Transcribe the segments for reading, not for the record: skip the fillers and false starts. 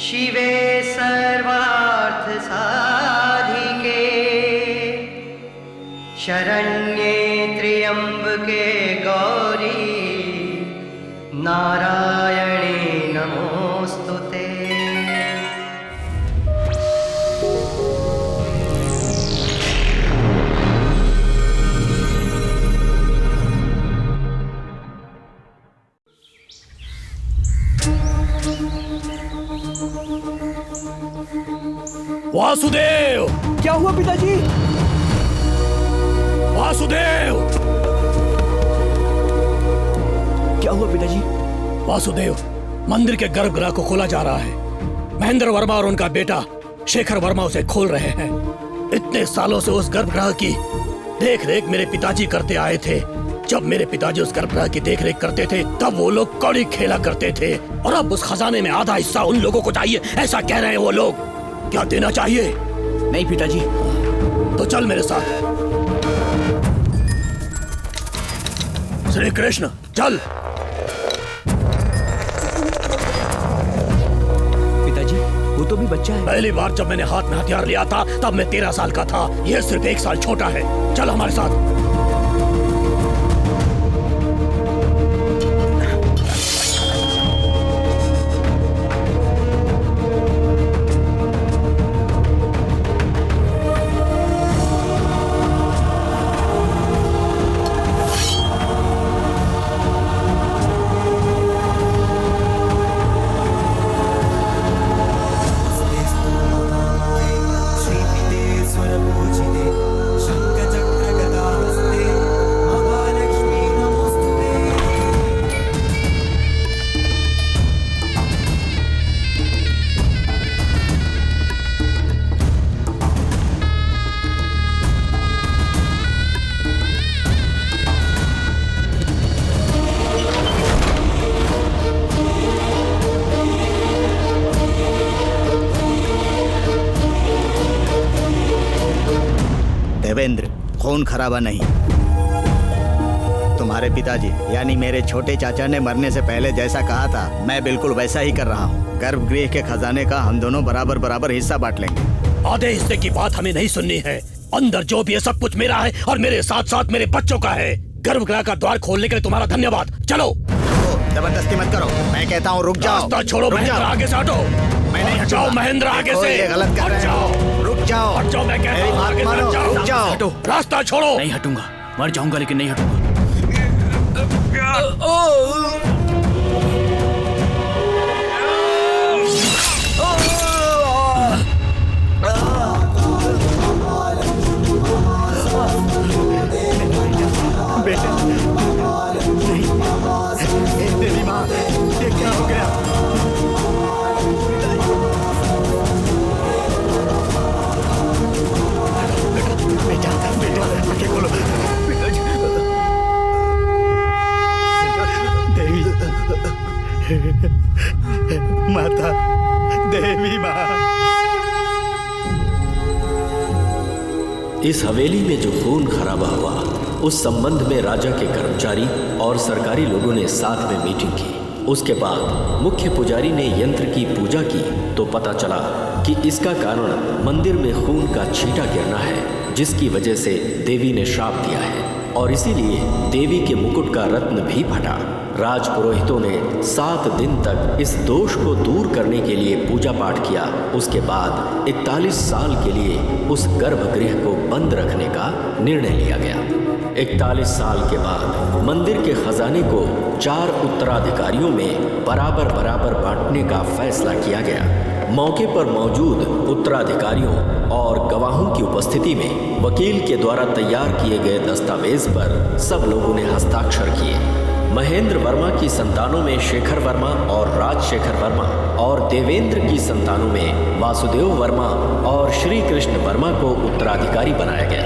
शिवे सर्वार्थ साधिके शरण्ये त्र्यंबके गौरी नारायणे नमोस्तुते। वासुदेव! क्या हुआ पिताजी? वासुदेव! क्या हुआ पिताजी? वासुदेव, मंदिर के गर्भगृह को खोला जा रहा है। महेंद्र वर्मा और उनका बेटा शेखर वर्मा उसे खोल रहे हैं। इतने सालों से उस गर्भगृह की देख रेख मेरे पिताजी करते आए थे। जब मेरे पिताजी उस गर्भगृह की देख रेख करते थे तब वो लोग कौड़ी खेला करते थे, और अब उस खजाने में आधा हिस्सा उन लोगों को चाहिए, ऐसा कह रहे हैं वो लोग। क्या देना चाहिए? नहीं पिताजी। तो चल मेरे साथ। श्री कृष्ण, चल। पिताजी, वो तो भी बच्चा है। पहली बार जब मैंने हाथ में हथियार लिया था तब मैं 13 साल का था। यह सिर्फ 1 साल छोटा है। चल हमारे साथ। देवेंद्र, खून खराबा नहीं। तुम्हारे पिताजी यानी मेरे छोटे चाचा ने मरने से पहले जैसा कहा था मैं बिल्कुल वैसा ही कर रहा हूँ। गर्भगृह के खजाने का हम दोनों बराबर बराबर हिस्सा बांट लेंगे। आधे हिस्से की बात हमें नहीं सुननी है। अंदर जो भी है सब कुछ मेरा है और मेरे साथ साथ मेरे बच्चों का है। गर्भगृह का द्वार खोलने के लिए तुम्हारा धन्यवाद। चलो। जबरदस्ती मत करो, मैं कहता हूँ रुक जाओ। रास्ता छोड़ो महेंद्र, आगे से हटो। मैं नहीं जाओ महेंद्र, आगे से। ये गलत कर रहे हो। रुक जाओ। हट जाओ, मैं कहता हूँ आगे से जाओ। रुक जाओ। हटो। रास्ता छोड़ो। नहीं हटूंगा, मर जाऊंगा लेकिन नहीं हटूंगा। बेटा, नहीं। देवी माँ, ये क्या हो गया? बेटा, बेटा, आंखें खोलो। देवी, माता, देवी माँ। इस हवेली में जो खून खराबा हुआ उस संबंध में राजा के कर्मचारी और सरकारी लोगों ने साथ में मीटिंग की। उसके बाद मुख्य पुजारी ने यंत्र की पूजा की तो पता चला कि इसका कारण मंदिर में खून का छींटा गिरना है, जिसकी वजह से देवी ने श्राप दिया है और इसीलिए देवी के मुकुट का रत्न भी फटा। राजपुरोहितों ने 7 दिन तक इस दोष को दूर करने के लिए पूजा पाठ किया। उसके बाद 41 साल के लिए उस गर्भगृह को बंद रखने का निर्णय लिया गया। 41 साल के बाद मंदिर के खजाने को 4 उत्तराधिकारियों में बराबर बराबर बांटने का फैसला किया गया। मौके पर मौजूद उत्तराधिकारियों और गवाहों की उपस्थिति में वकील के द्वारा तैयार किए गए दस्तावेज पर सब लोगों ने हस्ताक्षर किए। महेंद्र वर्मा की संतानों में शेखर वर्मा और राजशेखर वर्मा और देवेंद्र की संतानों में वासुदेव वर्मा और श्री कृष्ण वर्मा को उत्तराधिकारी बनाया गया।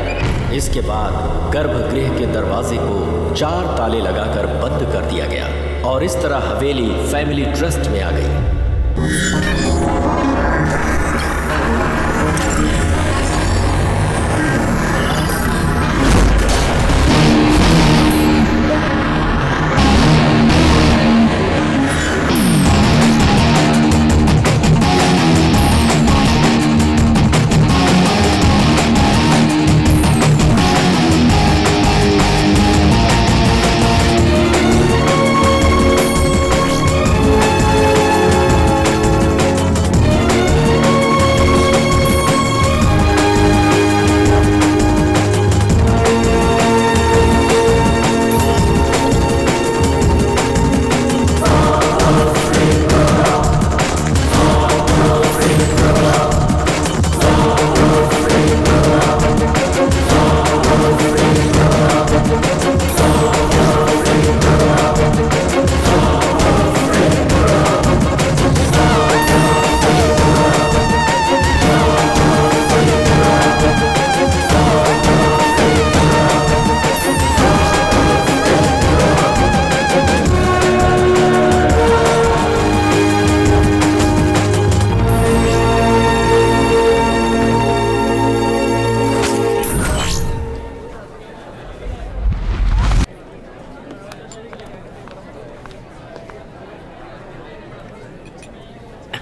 इसके बाद गर्भगृह के दरवाजे को 4 ताले लगाकर बंद कर दिया गया और इस तरह हवेली फैमिली ट्रस्ट में आ गई।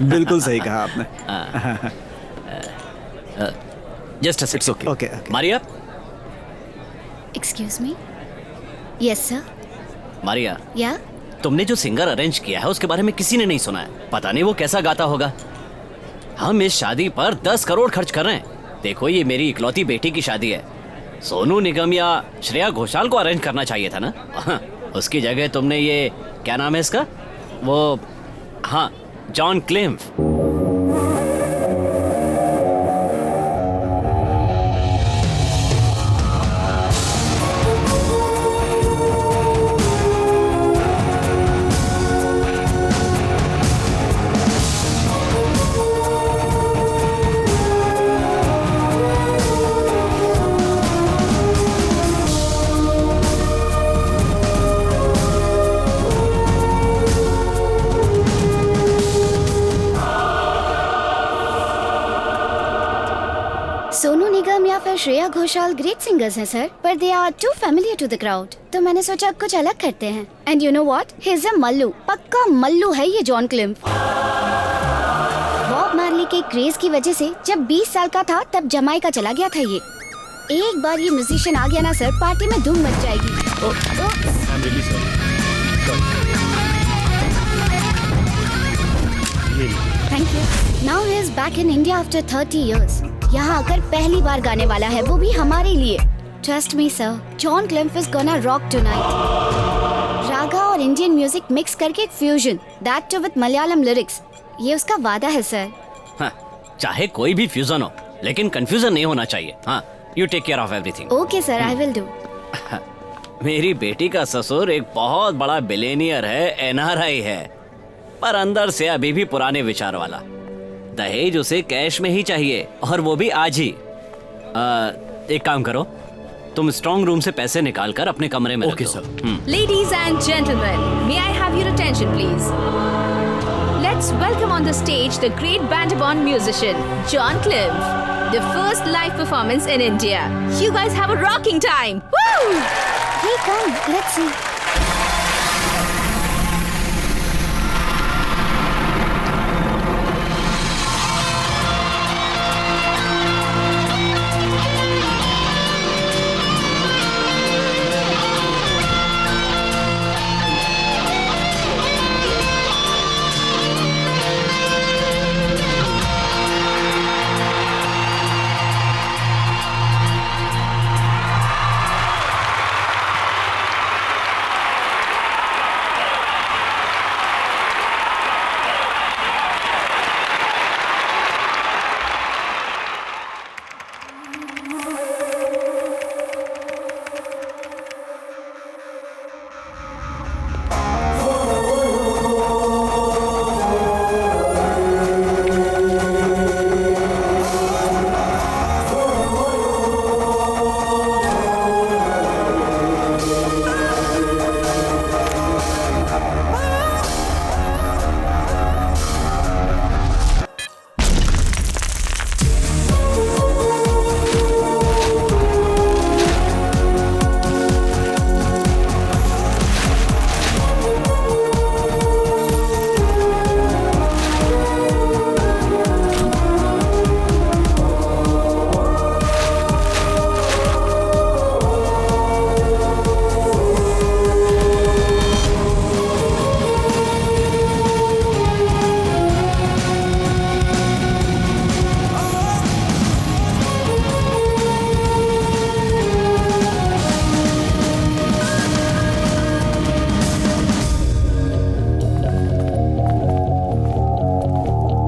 बिल्कुल सही कहा आपने। Just a second. Okay okay. Maria, excuse me. Yes sir. Maria, या तुमने जो सिंगर अरेंज किया है उसके बारे में किसी ने नहीं सुना है। पता नहीं वो कैसा गाता होगा। हम इस शादी पर 10 करोड़ खर्च कर रहे हैं। देखो, ये मेरी इकलौती बेटी की शादी है। सोनू निगम या श्रेया घोषाल को अरेंज करना चाहिए था ना। उसकी जगह तुमने ये, क्या नाम है इसका, वो, हाँ, जॉन क्लिम्फ। सोनू निगम या फिर श्रेया घोषाल ग्रेट सिंगर्स हैं सर, पर they are too familiar to the crowd. तो मैंने सोचा कुछ अलग करते हैं। And you know what, he is a Mallu, पक्का मल्लू है ये जॉन क्लिम्फ। बॉब मार्ली के क्रेज की वजह से जब 20 साल का था तब जमाइका चला गया था ये। एक बार ये म्यूजिशियन आ गया ना सर, पार्टी में धूम मच जाएगी। Thank you. Now he is back in India after 30 years। यहाँ आकर पहली बार गाने वाला है, वो भी हमारे लिए। Trust me sir, John Klimph is gonna rock tonight. Raga और इंडियन म्यूजिक मिक्स करके एक fusion, that too with Malayalam lyrics. ये उसका वादा है सर। हाँ, चाहे कोई भी फ्यूजन हो, लेकिन कंफ्यूजन नहीं होना चाहिए। हाँ, you take care of everything. Okay sir, I will do. मेरी बेटी का ससुर एक बहुत बड़ा बिलियनियर है, एनआरआई है, पर अंदर से अभी भी पुराने विचार वाला। दहेज उसे कैश में ही चाहिए, और वो भी आज ही। एक काम करो, तुम स्ट्रॉन्ग रूम से पैसे निकाल कर अपने कमरे में ओके रख दो। Sir. Ladies and gentlemen, may I have your attention, please? Let's welcome on the stage the great band-born musician, John Cliff. The first live performance in India. You guys have a rocking time. Woo! Hey, come, let's see.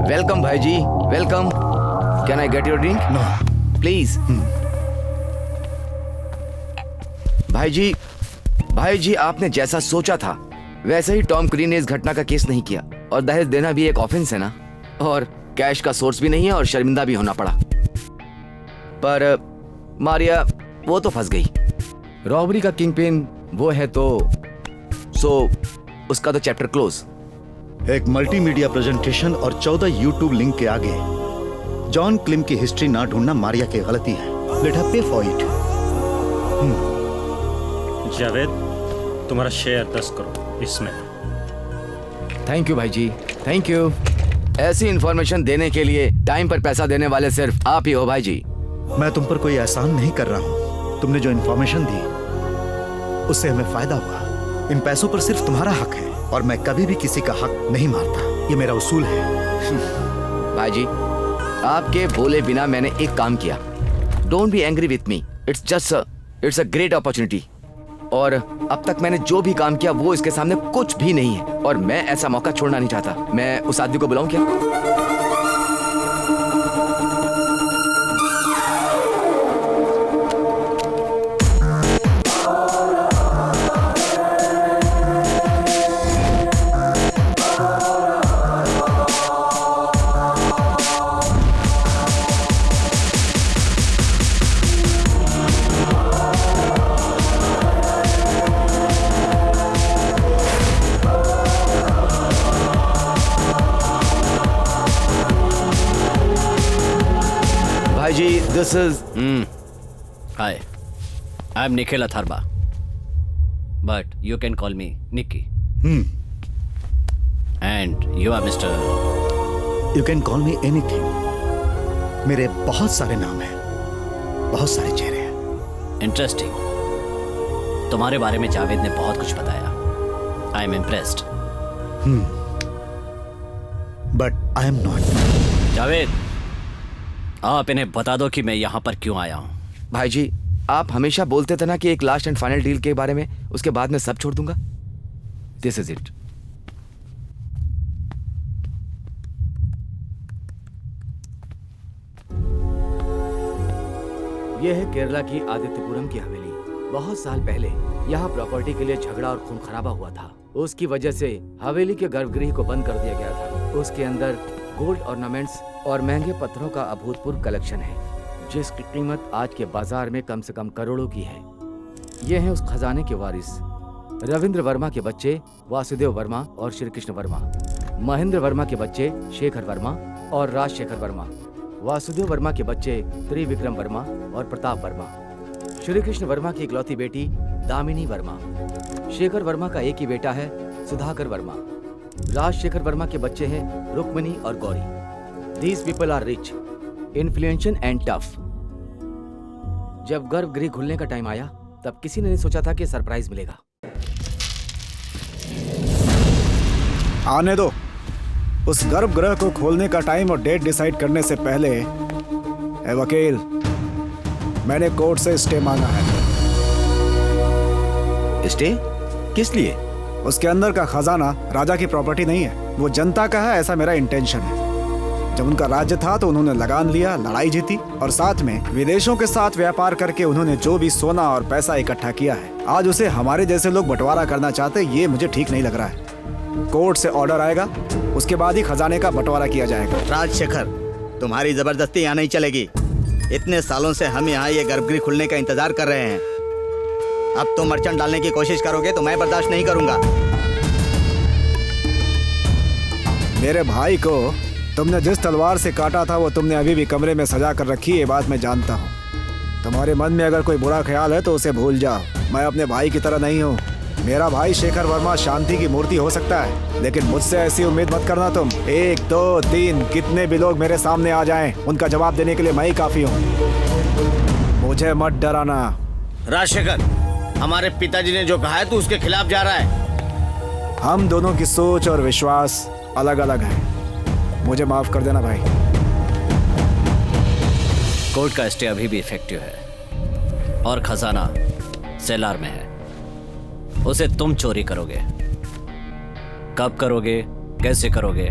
Welcome भाई जी, welcome. Can I get your drink? No please. भाई जी आपने जैसा सोचा था वैसे ही Tom क्रीन ने इस घटना का केस नहीं किया, और दहेज देना भी एक ऑफेंस है ना, और कैश का सोर्स भी नहीं है, और शर्मिंदा भी होना पड़ा। पर मारिया वो तो फंस गई। रॉबरी का किंग पिन वो है, तो उसका तो चैप्टर क्लोज। एक मल्टीमीडिया प्रेजेंटेशन और 14 यूट्यूब लिंक के आगे जॉन क्लिम की हिस्ट्री ना ढूंढना मारिया की गलती है। लेट हर पे फॉर इट। जावेद, तुम्हारा शेयर 10 करोड़ इसमें। थैंक यू भाई जी, थैंक यू। ऐसी इन्फॉर्मेशन देने के लिए टाइम पर पैसा देने वाले सिर्फ आप ही हो भाई जी। मैं तुम पर कोई एहसान नहीं कर रहा हूँ। तुमने जो इन्फॉर्मेशन दी उससे हमें फायदा हुआ। इन पैसों पर सिर्फ तुम्हारा हक है और मैं कभी भी किसी का हक नहीं मारता, ये मेरा उसूल है। भाई जी, आपके बोले बिना मैंने एक काम किया। Don't be angry with me, it's a great opportunity. और अब तक मैंने जो भी काम किया वो इसके सामने कुछ भी नहीं है और मैं ऐसा मौका छोड़ना नहीं चाहता। मैं उस आदमी को बुलाऊं क्या? This is... Hi, I'm Nikhil Atharva, but you can call me Nicky. And you are Mr. You can call me anything. मेरे बहुत सारे नाम हैं, बहुत सारे चेहरे हैं। Interesting. तुम्हारे बारे में जावेद ने बहुत कुछ बताया। I'm impressed. But I am not. Javed, आप इन्हें बता दो कि मैं यहाँ पर क्यों आया हूँ। भाई जी, आप हमेशा बोलते थे ना कि एक लास्ट एंड फाइनल डील के बारे में, उसके बाद मैं सब छोड़ दूंगा। This is it. यह है केरला की आदित्यपुरम की हवेली। बहुत साल पहले यहाँ प्रॉपर्टी के लिए झगड़ा और खून खराबा हुआ था। उसकी वजह से हवेली के गर्भगृह को बंद कर दिया गया था। उसके अंदर गोल्ड ऑर्नामेंट्स और महंगे पत्थरों का अभूतपूर्व कलेक्शन है, जिसकी कीमत आज के बाजार में कम से कम करोड़ों की है। ये हैं उस खजाने के वारिस, रविंद्र वर्मा के बच्चे वासुदेव वर्मा और श्री कृष्ण वर्मा, महेंद्र वर्मा के बच्चे शेखर वर्मा और राजशेखर वर्मा, वासुदेव वर्मा के बच्चे त्रिविक्रम वर्मा और प्रताप वर्मा, श्री कृष्ण वर्मा की इकलौती बेटी दामिनी वर्मा, शेखर वर्मा का एक ही बेटा है सुधाकर वर्मा, राजशेखर वर्मा के बच्चे हैं रुक्मिणी और Gauri. These people are rich, influential and tough. जब गर्भगृह खुलने का टाइम आया, तब किसी ने नहीं सोचा था कि सरप्राइज मिलेगा। आने दो। उस गर्भगृह को खोलने का टाइम और डेट डिसाइड करने से पहले, ए वकील, मैंने कोर्ट से स्टे मांगा है। स्टे? किस लिए? उसके अंदर का खजाना राजा की प्रॉपर्टी नहीं है, वो जनता का है, ऐसा मेरा इंटेंशन है। जब उनका राज्य था तो उन्होंने लगान लिया, लड़ाई जीती और साथ में विदेशों के साथ व्यापार करके उन्होंने जो भी सोना और पैसा इकट्ठा किया है, आज उसे हमारे जैसे लोग बंटवारा करना चाहते, ये मुझे ठीक नहीं लग रहा है। कोर्ट से ऑर्डर आएगा, उसके बाद ही खजाने का बंटवारा किया जाएगा। राजशेखर, तुम्हारी जबरदस्ती यहाँ नहीं चलेगी। इतने सालों से हम यहाँ ये गर्भगृह खुलने का इंतजार कर रहे हैं। अब तुम अड़चन डालने की कोशिश करोगे तो मैं बर्दाश्त नहीं करूंगा। मेरे भाई को तुमने जिस तलवार से काटा था वो तुमने अभी भी कमरे में सजा कर रखी है, ये बात मैं जानता हूँ। तुम्हारे मन में अगर कोई बुरा ख्याल है तो उसे भूल जाओ। मैं अपने भाई की तरह नहीं हूँ। मेरा भाई शेखर वर्मा शांति की मूर्ति हो सकता है, लेकिन मुझसे ऐसी उम्मीद मत करना तुम। 1, 2, 3 कितने भी लोग मेरे सामने आ जाएं, उनका जवाब देने के लिए मैं ही काफी हूँ। मुझे मत डराना। राजशेखर, हमारे पिताजी ने जो कहा है तू उसके खिलाफ जा रहा है। हम दोनों की सोच और विश्वास अलग अलग है। मुझे माफ कर देना भाई। कोर्ट का स्टे अभी भी इफेक्टिव है और खजाना सेलार में है। उसे तुम चोरी करोगे, कब करोगे, कैसे करोगे,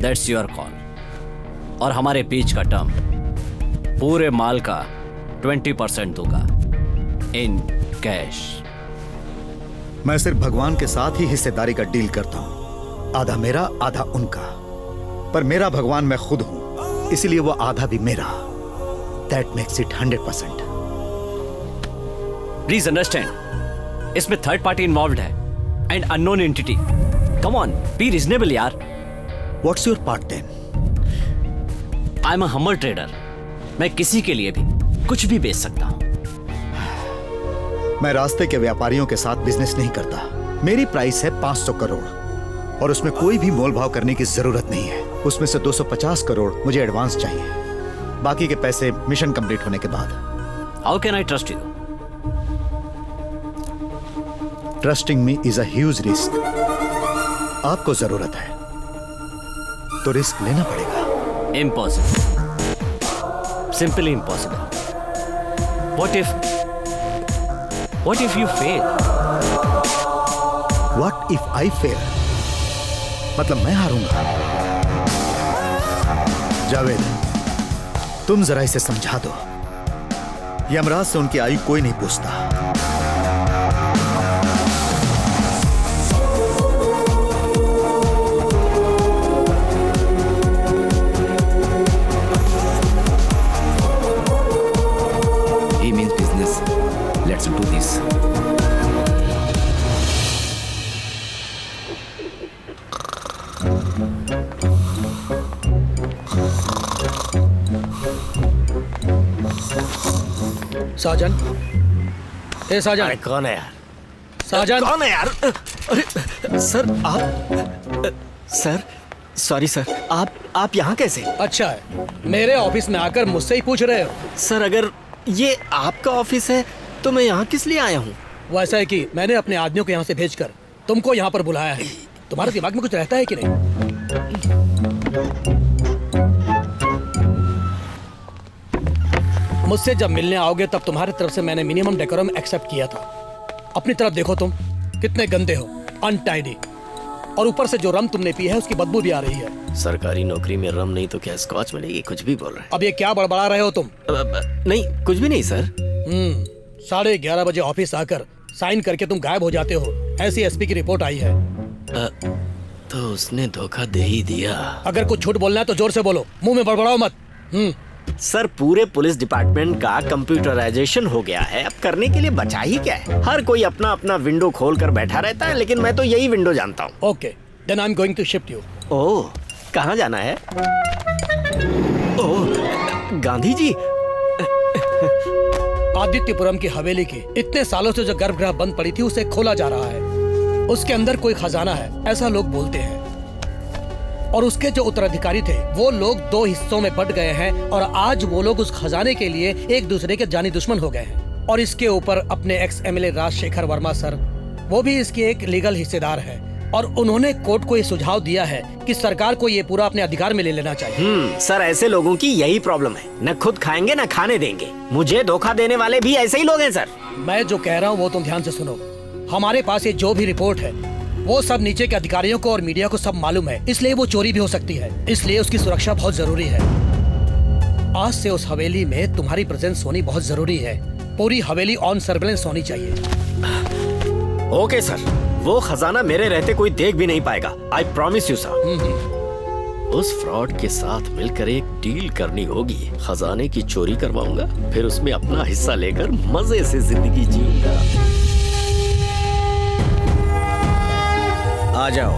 दैट्स योर कॉल। और हमारे बीच का टर्म पूरे माल का 20% दूंगा इन कैश। मैं सिर्फ भगवान के साथ ही हिस्सेदारी का डील करता हूँ, आधा मेरा आधा उनका। पर मेरा भगवान मैं खुद हूं, इसीलिए वो आधा भी मेरा। That makes it 100%. Please understand, इसमें थर्ड पार्टी इन्वॉल्व्ड है and unknown entity. Come on, be reasonable यार। What's your part then? I am a humble trader. मैं किसी के लिए भी कुछ भी बेच सकता हूं। मैं रास्ते के व्यापारियों के साथ बिजनेस नहीं करता। मेरी प्राइस है 500 करोड़ और उसमें कोई भी मोल भाव करने की जरूरत नहीं है। उसमें से 250 करोड़ मुझे एडवांस चाहिए, बाकी के पैसे मिशन कंप्लीट होने के बाद। How can I trust you? Trusting me is a huge risk. आपको जरूरत है तो रिस्क लेना पड़ेगा। Impossible, simply impossible. What if you fail? What if I fail? मतलब मैं हारूंगा। जावेद, तुम जरा इसे समझा दो। यमराज से उनकी आयु कोई नहीं पूछता। He means business. Let's do this. साजन, ए साजन। अरे कौन है यार? साजन कौन है यार? अरे सर, आप सर, सॉरी सर, आप यहाँ कैसे? अच्छा है, मेरे ऑफिस में आकर मुझसे ही पूछ रहे हो? सर, अगर ये आपका ऑफिस है तो मैं यहाँ किस लिए आया हूँ? वो ऐसा है कि मैंने अपने आदमियों को यहाँ से भेजकर तुमको यहाँ पर बुलाया है। तुम्हारे दिमाग में कुछ रहता है कि नहीं? मुझसे जब मिलने आओगे तब तुम्हारी तरफ से मैंने मिनिमम डेकोरम एक्सेप्ट किया था। अपनी तरफ देखो, तुम कितने गंदे हो, अनटाइडी, और ऊपर से जो रम तुमने पी है उसकी बदबू भी आ रही है। सरकारी नौकरी में रम नहीं तो क्या स्कॉच मिलेगी? कुछ भी बोल रहे हैं। अब ये क्या बड़बड़ा रहे हो तुम? नहीं, कुछ भी नहीं सर। 11:30 बजे ऑफिस आकर साइन करके तुम गायब हो जाते हो, ऐसी एसपी की रिपोर्ट आई है। तो उसने धोखा दे ही दिया। अगर कुछ झूठ बोलना है तो जोर से बोलो, मुंह में बड़बड़ाओ मत। सर, पूरे पुलिस डिपार्टमेंट का कंप्यूटराइजेशन हो गया है, अब करने के लिए बचा ही क्या है? हर कोई अपना अपना विंडो खोल कर बैठा रहता है, लेकिन मैं तो यही विंडो जानता हूँ। Okay, then I am going to shift you. Oh, कहाँ जाना है? ओह, गांधी जी। आदित्यपुरम की हवेली की इतने सालों से जो गर्भगृह बंद पड़ी थी उसे खोला जा रहा है। उसके अंदर कोई खजाना है, ऐसा लोग बोलते हैं। और उसके जो उत्तराधिकारी थे वो लोग 2 हिस्सों में बंट गए हैं और आज वो लोग उस खजाने के लिए एक दूसरे के जानी दुश्मन हो गए हैं। और इसके ऊपर अपने ex MLA Rajshekhar Verma sir, वो भी इसके एक लीगल हिस्सेदार है। और उन्होंने कोर्ट को ये सुझाव दिया है कि सरकार को ये पूरा अपने अधिकार में ले लेना चाहिए। सर, ऐसे लोगों की यही प्रॉब्लम है, न खुद खाएंगे न खाने देंगे। मुझे धोखा देने वाले भी ऐसे ही लोग हैं सर। मैं जो कह रहा हूँ वो तुम ध्यान से सुनो। हमारे पास ये जो भी रिपोर्ट है वो सब नीचे के अधिकारियों को और मीडिया को सब मालूम है, इसलिए वो चोरी भी हो सकती है, इसलिए उसकी सुरक्षा बहुत जरूरी है। आज से उस हवेली में तुम्हारी प्रेजेंस होनी बहुत जरूरी है। पूरी हवेली ऑन सर्वेलेंस होनी चाहिए। ओके सर, वो खजाना मेरे रहते कोई देख भी नहीं पाएगा। I promise you sir. उस फ्रॉड के साथ मिलकर एक डील करनी होगी। खजाने की चोरी करवाऊंगा, फिर उसमें अपना हिस्सा लेकर मजे से जिंदगी जीऊंगा। आ जाओ,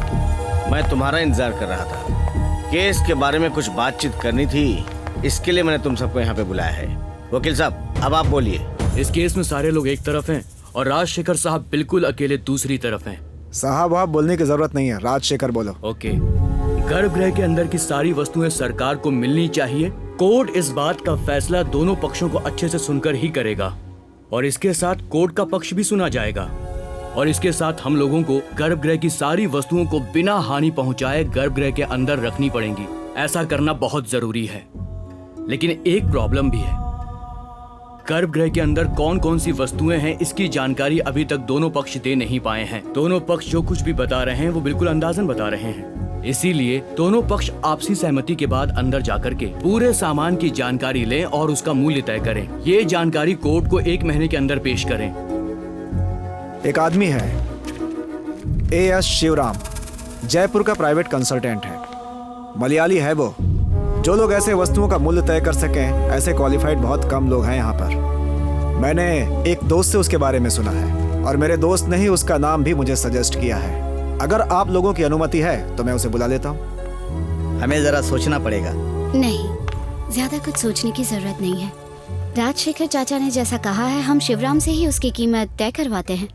मैं तुम्हारा इंतजार कर रहा था। केस के बारे में कुछ बातचीत करनी थी, इसके लिए मैंने तुम सबको यहाँ पे बुलाया है। वकील साहब, अब आप बोलिए। इस केस में सारे लोग एक तरफ हैं और राजशेखर साहब बिल्कुल अकेले दूसरी तरफ हैं। साहब, आप बोलने की जरूरत नहीं है, राजशेखर बोलो। ओके। गर्भगृह के अंदर की सारी वस्तुएं सरकार को मिलनी चाहिए। कोर्ट इस बात का फैसला दोनों पक्षों को अच्छे से सुनकर ही करेगा और इसके साथ कोर्ट का पक्ष भी सुना जाएगा। और इसके साथ हम लोगों को गर्भगृह की सारी वस्तुओं को बिना हानि पहुंचाए गर्भगृह के अंदर रखनी पड़ेंगी। ऐसा करना बहुत जरूरी है, लेकिन एक प्रॉब्लम भी है। गर्भगृह के अंदर कौन कौन सी वस्तुएं हैं इसकी जानकारी अभी तक दोनों पक्ष दे नहीं पाए हैं। दोनों पक्ष जो कुछ भी बता रहे हैं वो बिल्कुल अंदाजन बता रहे हैं। इसीलिए दोनों पक्ष आपसी सहमति के बाद अंदर जाकर के पूरे सामान की जानकारी लें और उसका मूल्य तय करें। ये जानकारी कोर्ट को 1 महीने के अंदर पेश करें। एक आदमी है, AS शिवराम, जयपुर का प्राइवेट कंसल्टेंट है। मलयाली है वो। जो लोग ऐसे वस्तुओं का मूल्य तय कर सकें, ऐसे क्वालिफाइड बहुत कम लोग हैं यहाँ पर। मैंने एक दोस्त से उसके बारे में सुना है और मेरे दोस्त ने ही उसका नाम भी मुझे सजेस्ट किया है। अगर आप लोगों की अनुमति है तो मैं उसे बुला लेता हूँ। हमें जरा सोचना पड़ेगा। नहीं, ज्यादा कुछ सोचने की जरूरत नहीं है। राजशेखर चाचा ने जैसा कहा है, हम शिवराम से ही उसकी कीमत तय करवाते हैं।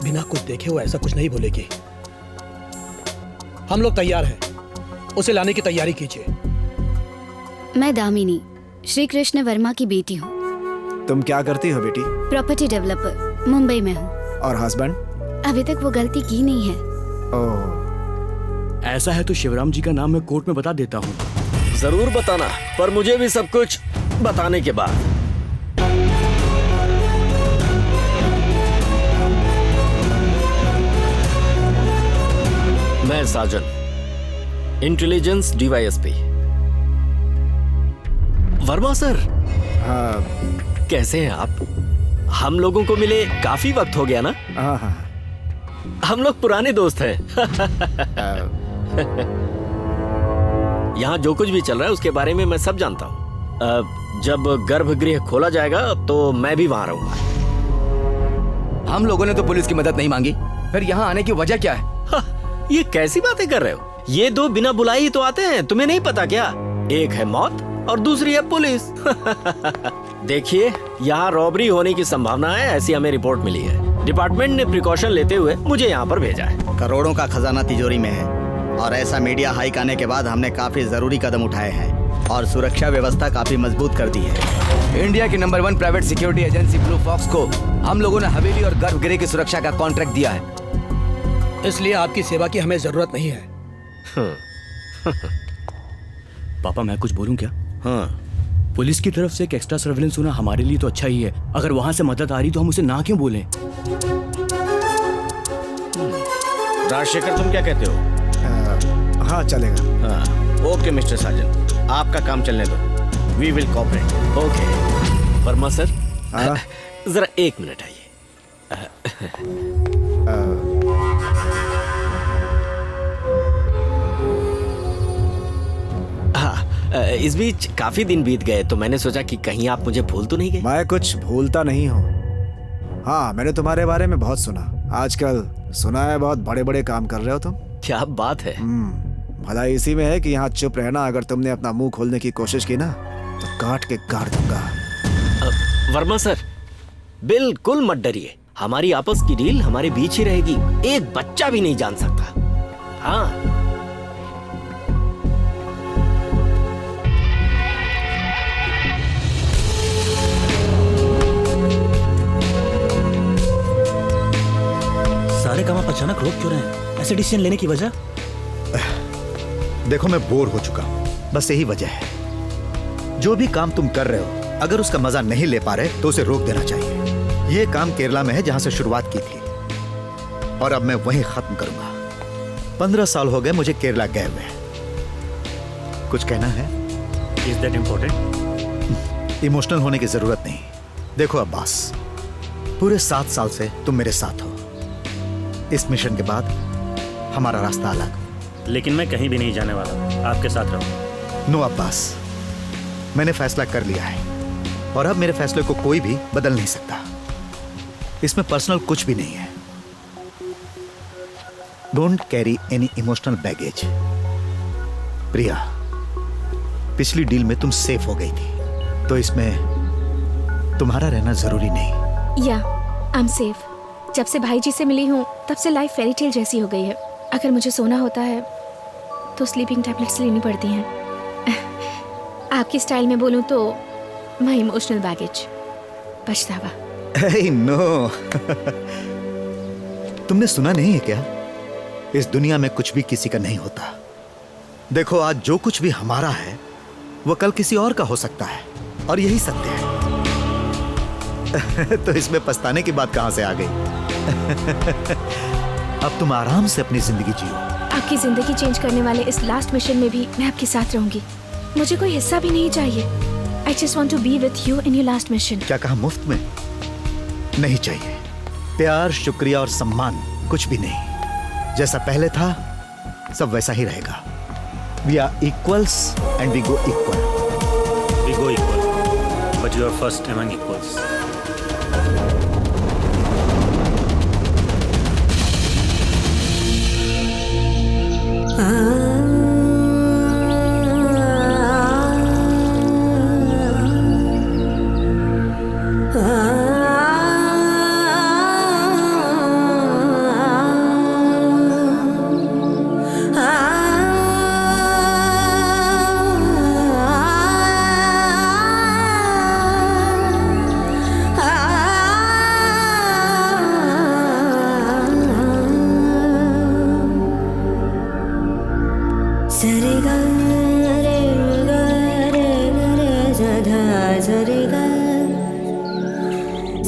बिना कुछ देखे वो ऐसा कुछ नहीं बोलेगी। हम लोग तैयार हैं। उसे लाने की तैयारी कीजिए। मैं दामिनी, श्री कृष्ण वर्मा की बेटी हूँ। तुम क्या करती हो बेटी? प्रॉपर्टी डेवलपर, मुंबई में हूँ। और हस्बैंड? अभी तक वो गलती की नहीं है। ओह, ऐसा है तो शिवराम जी का नाम मैं कोर्ट में बता देता हूँ। जरूर बताना, पर मुझे भी सब कुछ बताने के बाद। मैं साजन, इंटेलिजेंस डीवाईएसपी। वर्मा सर। हाँ। कैसे हैं आप? हम लोगों को मिले काफी वक्त हो गया ना? हाँ। हम लोग पुराने दोस्त हैं। यहाँ जो कुछ भी चल रहा है उसके बारे में मैं सब जानता हूँ। जब गर्भगृह खोला जाएगा तो मैं भी वहाँ रहूंगा। हम लोगों ने तो पुलिस की मदद नहीं मांगी, फिर यहाँ आने की वजह क्या है? ये कैसी बातें कर रहे हो? ये दो बिना बुलाए ही तो आते हैं, तुम्हें नहीं पता क्या? एक है मौत और दूसरी है पुलिस। देखिए, यहाँ रॉबरी होने की संभावना है, ऐसी हमें रिपोर्ट मिली है। डिपार्टमेंट ने प्रिकॉशन लेते हुए मुझे यहाँ पर भेजा है। करोड़ों का खजाना तिजोरी में है और ऐसा मीडिया हाइक आने के बाद हमने काफी जरूरी कदम उठाए हैं और सुरक्षा व्यवस्था काफी मजबूत कर दी है। इंडिया की नंबर 1 private security agency Blue Fox को हम लोगों ने हवेली और गर्भगृह की सुरक्षा का कॉन्ट्रैक्ट दिया है। इसलिए आपकी सेवा की हमें जरूरत नहीं है। पापा मैं कुछ बोलूं क्या? हाँ। पुलिस की तरफ से एक एक्स्ट्रा सर्वेलेंस होना हमारे लिए तो अच्छा ही है। अगर वहां से मदद आ रही तो हम उसे ना क्यों बोलें? राजशेखर, तुम क्या कहते हो? हाँ चलेगा। हाँ, ओके मिस्टर साजन, आपका काम चलने दो। We will cooperate. Okay. Verma sir, जरा एक मिनट आइए। इस बीच काफी दिन बीत गए तो मैंने सोचा कि कहीं आप मुझे भूल तो नहीं गए। मैं कुछ भूलता नहीं हूँ। हाँ, मैंने तुम्हारे बारे में बहुत सुना। आजकल सुना है बहुत बड़े बड़े काम कर रहे हो तुम। क्या बात है। भला इसी में है कि यहाँ चुप रहना। अगर तुमने अपना मुंह खोलने की कोशिश की ना तो काट के गाड़ दूंगा। वर्मा सर, बिल्कुल मत डरिए। हमारी आपस की डील हमारे बीच ही रहेगी, एक बच्चा भी नहीं जान सकता। हाँ। सारे काम आप अचानक रोक क्यों रहे हैं? ऐसे डिसीजन लेने की वजह? देखो, मैं बोर हो चुका हूं, बस यही वजह है। जो भी काम तुम कर रहे हो, अगर उसका मजा नहीं ले पा रहे तो उसे रोक देना चाहिए। यह काम केरला में है जहां से शुरुआत की थी और अब मैं वहीं खत्म करूंगा। 15 साल हो गए मुझे केरला गए हुए। कुछ कहना है? Is that important? इमोशनल होने की जरूरत नहीं। देखो अब्बास, पूरे 7 साल से तुम मेरे साथ हो। इस मिशन के बाद हमारा रास्ता अलग। लेकिन मैं कहीं भी नहीं जाने वाला, आपके साथ रहूंगा। नो अब्बास, मैंने फैसला कर लिया है और अब मेरे फैसले को कोई भी बदल नहीं सकता। इसमें पर्सनल कुछ भी नहीं है। Don't carry any emotional baggage. Priya, पिछली डील में तुम सेफ हो गई थी, तो इसमें तुम्हारा रहना जरूरी नहीं। या आई एम सेफ। जब से भाई जी से मिली हूँ तब से लाइफ फेरी टेल जैसी हो गई है। अगर मुझे सोना होता है तो स्लीपिंग टैबलेट्स लेनी पड़ती हैं। आपकी स्टाइल में बोलूँ तो माय इमोशनल बैगेज, पछतावा। नो। तुमने सुना नहीं है क्या? इस दुनिया में कुछ भी किसी का नहीं होता। देखो, आज जो कुछ भी हमारा है वो कल किसी और का हो सकता है और यही सत्य है। तो इसमें पछताने की बात कहां से आ गई? अब तुम आराम से अपनी जिंदगी जियो। आपकी जिंदगी चेंज करने वाले इस लास्ट मिशन में भी मैं आपके साथ रहूंगी। मुझे कोई हिस्सा भी नहीं चाहिए। I just want to be with you in your last mission. क्या कहा? मुफ्त में नहीं चाहिए। प्यार, शुक्रिया और सम्मान कुछ भी नहीं। जैसा पहले था सब वैसा ही रहेगा। We are equals and we go equal. We go equal, but you are first among equals. Ah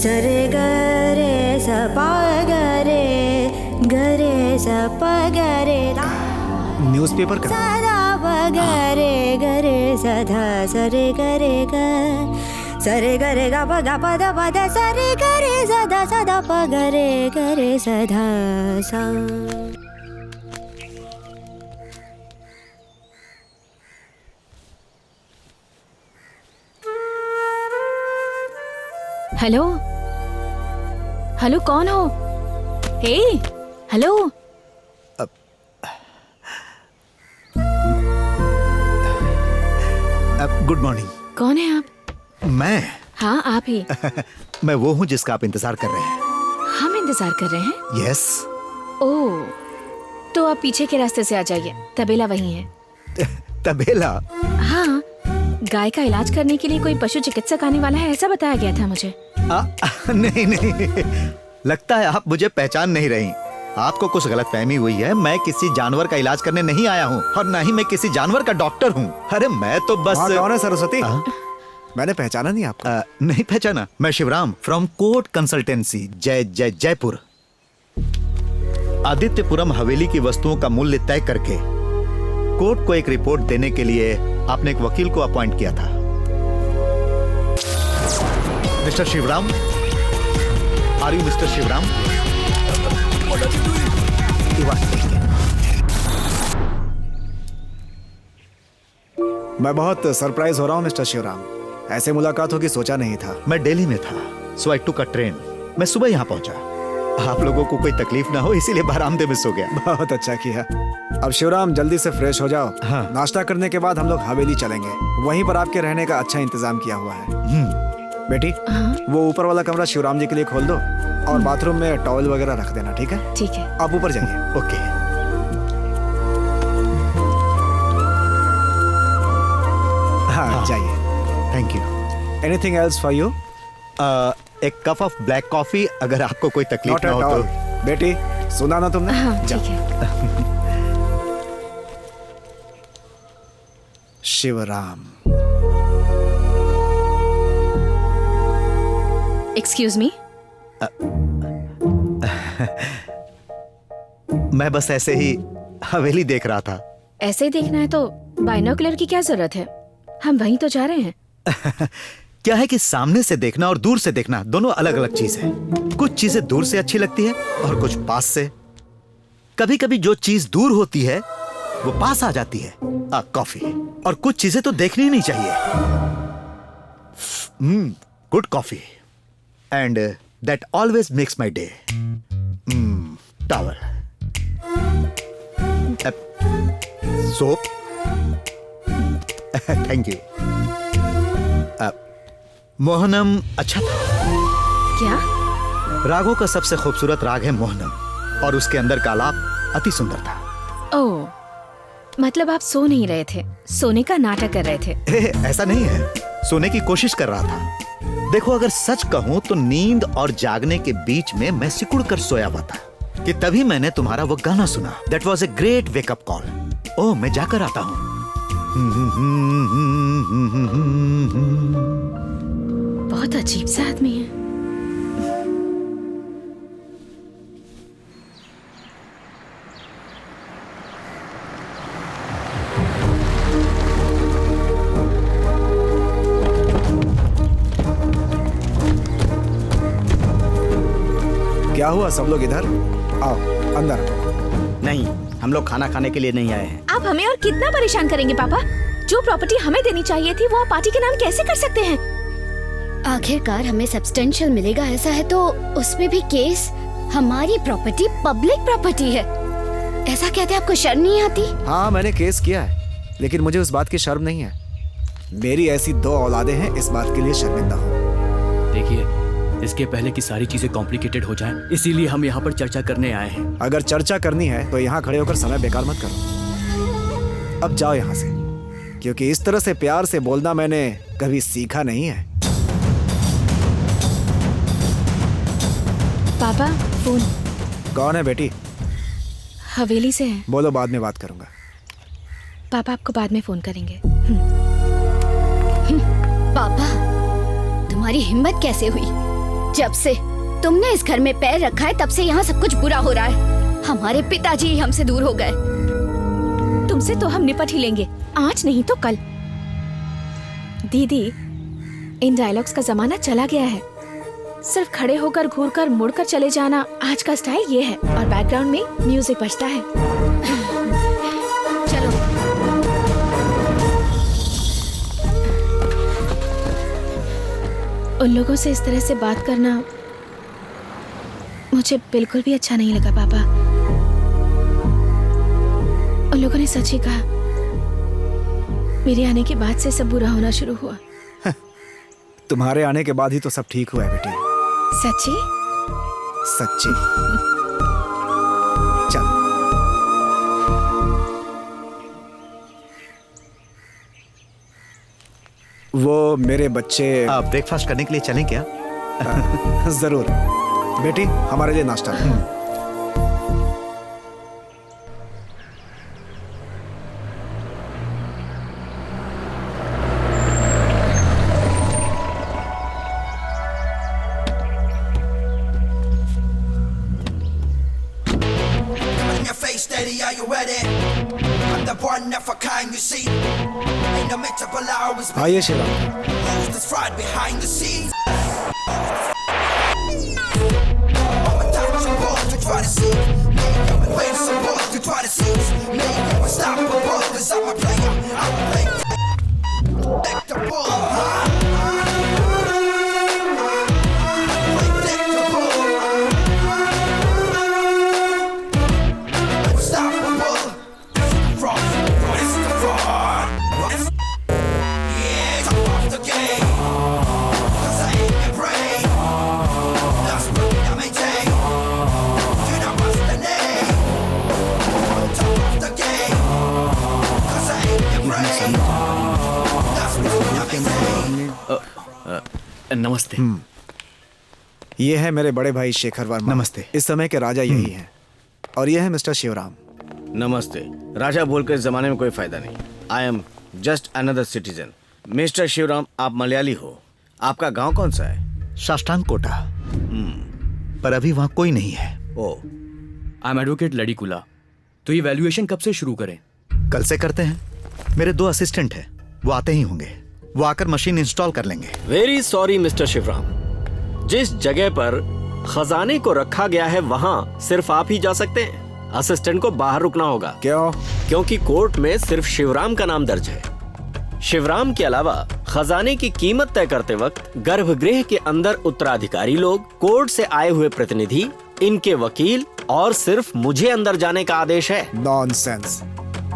सरे गरे स पा गरे गरे स प गरे न्यूज़पेपर का सदा प गरे गरे सधा सरे गरे ग सरे गरे ग प ग प द प द सरे गरे सदा सदा प गरे गरे सधा सा। हेलो हेलो, कौन हो? हे हेलो, गुड मॉर्निंग। कौन है आप? मैं हाँ आप ही। मैं वो हूँ जिसका आप इंतजार कर रहे हैं। हम इंतजार कर रहे हैं? यस। ओह, तो आप पीछे के रास्ते से आ जाइए, तबेला वहीं है। तबेला? हाँ, गाय का इलाज करने के लिए कोई पशु चिकित्सक आने वाला है, ऐसा बताया गया था मुझे। नहीं नहीं, लगता है आप मुझे पहचान नहीं रही। आपको कुछ गलतफहमी हुई है। मैं किसी जानवर का इलाज करने नहीं आया हूँ और न ही मैं किसी जानवर का डॉक्टर हूँ। अरे मैं तो बस। कौन है सरस्वती? मैंने पहचाना नहीं आपको। नहीं पहचाना? मैं Shivram from Court Consultancy, Jaipur. Adityapuram Haveli की वस्तुओं का मूल्य तय करके कोर्ट को एक रिपोर्ट देने के लिए आपने एक वकील को अपॉइंट किया था। Mister Shivram, are you mister Shivram? मैं बहुत सरप्राइज हो रहा हूँ मिस्टर शिवराम। ऐसे मुलाकात होगी सोचा नहीं था। मैं दिल्ली में था, सो आई टुक अ ट्रेन। मैं सुबह यहाँ पहुंचा। आप लोगों को कोई तकलीफ ना हो इसीलिए बरामदे में सो गया। बहुत अच्छा किया। अब शिवराम जल्दी से फ्रेश हो जाओ। हाँ। नाश्ता करने के बाद हम लोग हवेली चलेंगे। वहीं पर आपके रहने का अच्छा इंतजाम किया हुआ है। बेटी, वो ऊपर वाला कमरा शिवराम जी के लिए खोल दो और बाथरूम में टॉवल वगैरह रख देना। ठीक है? ठीक है। आप ऊपर जाइए। ओके। हाँ जाइए। Thank you. Anything else for you? एक कप ऑफ ब्लैक कॉफी, अगर आपको कोई तकलीफ ना हो तो। बेटी, सुना ना तुमने? हाँ, ठीक है। शिवराम। Excuse me? मैं बस ऐसे ही हवेली देख रहा था। ऐसे ही देखना है तो बाइनोकुलर की क्या जरूरत है? हम वहीं तो जा रहे हैं। क्या है कि सामने से देखना और दूर से देखना दोनों अलग अलग चीज है। कुछ चीजें दूर से अच्छी लगती है और कुछ पास से। कभी कभी जो चीज दूर होती है वो पास आ जाती है। कॉफी। और कुछ चीजें तो देखनी ही नहीं चाहिए। Good coffee and that always makes my day. Towel, soap. Thank you. Mohanam अच्छा था। क्या? रागों का सबसे खूबसूरत राग है मोहनम और उसके अंदर का आलाप अति सुंदर था। ओह, मतलब आप सो नहीं रहे थे, सोने का नाटक कर रहे थे। ऐसा नहीं है, सोने की कोशिश कर रहा था। देखो, अगर सच कहूं तो नींद और जागने के बीच में मैं सिकुड़ कर सोया हुआ था कि तभी मैंने तुम्हारा वो गाना सुना। That was a great wake up call. Oh, मैं जाकर आता हूँ। बहुत अजीब सा आदमी है। क्या हुआ? सब लोग इधर आओ, अंदर। नहीं, हम लोग खाना खाने के लिए नहीं आए हैं। आप हमें और कितना परेशान करेंगे पापा? जो प्रॉपर्टी हमें देनी चाहिए थी वो आप पार्टी के नाम कैसे कर सकते हैं? आखिरकार हमें सब्सटेंशियल मिलेगा, ऐसा है तो उसमें भी केस। हमारी प्रॉपर्टी पब्लिक प्रॉपर्टी है, ऐसा कहते आपको शर्म नहीं आती? हाँ, मैंने केस किया है, लेकिन मुझे उस बात की शर्म नहीं है। मेरी ऐसी 2 औलादें हैं, इस बात के लिए शर्मिंदा हूँ। देखिए, इसके पहले कि सारी चीजें कॉम्प्लिकेटेड हो जाएं, इसीलिए हम यहाँ पर चर्चा करने आए हैं। अगर चर्चा करनी है तो यहाँ खड़े होकर समय बेकार मत करो। अब जाओ यहाँ से, क्योंकि इस तरह से प्यार से बोलना मैंने कभी सीखा नहीं है। पापा, फोन। कौन है बेटी? हवेली से है। बोलो, बाद में बात करूंगा। पापा आपको बाद में फोन करेंगे। पापा, तुम्हारी हिम्मत कैसे हुई? जब से तुमने इस घर में पैर रखा है तब से यहाँ सब कुछ बुरा हो रहा है। हमारे पिताजी ही हमसे दूर हो गए। तुमसे तो हम निपट ही लेंगे, आज नहीं तो कल। दीदी, इन डायलॉग्स का जमाना चला गया है। सिर्फ खड़े होकर घूरकर मुड़कर चले जाना आज का स्टाइल ये है, और बैकग्राउंड में म्यूजिक बजता है। चलो। उन लोगों से इस तरह से बात करना मुझे बिल्कुल भी अच्छा नहीं लगा पापा। उन लोगों ने सच ही कहा, मेरे आने के बाद से सब बुरा होना शुरू हुआ। तुम्हारे आने के बाद ही तो सब ठीक हुआ है बेटी। सच्ची? सच्ची। चल। वो मेरे बच्चे ब्रेकफास्ट करने के लिए चलें क्या? जरूर बेटी, हमारे लिए नाश्ता। आइए शिवराम। नमस्ते। ये है मेरे बड़े भाई शेखर वर्मा। नमस्ते। इस समय के राजा यही हैं। और ये है मिस्टर शिवराम। नमस्ते। राजा बोलकर इस जमाने में कोई फायदा नहीं। I am just another citizen. Mister Shivram, आप मलयाली हो। आपका गांव कौन सा है? साष्टांग कोटा। पर अभी वहाँ कोई नहीं है। Oh. I am advocate Ladikula. तो ये वैल्यूएशन कब से शुरू करें? कल से करते हैं। मेरे 2 असिस्टेंट हैं, वो आते ही होंगे। वो आकर मशीन इंस्टॉल कर लेंगे। वेरी सॉरी मिस्टर शिवराम, जिस जगह पर खजाने को रखा गया है वहाँ सिर्फ आप ही जा सकते हैं। असिस्टेंट को बाहर रुकना होगा। क्यों? क्योंकि कोर्ट में सिर्फ शिवराम का नाम दर्ज है। शिवराम के अलावा खजाने की कीमत तय करते वक्त गर्भगृह के अंदर उत्तराधिकारी लोग, कोर्ट से आए हुए प्रतिनिधि, इनके वकील और सिर्फ मुझे अंदर जाने का आदेश है। नॉनसेंस।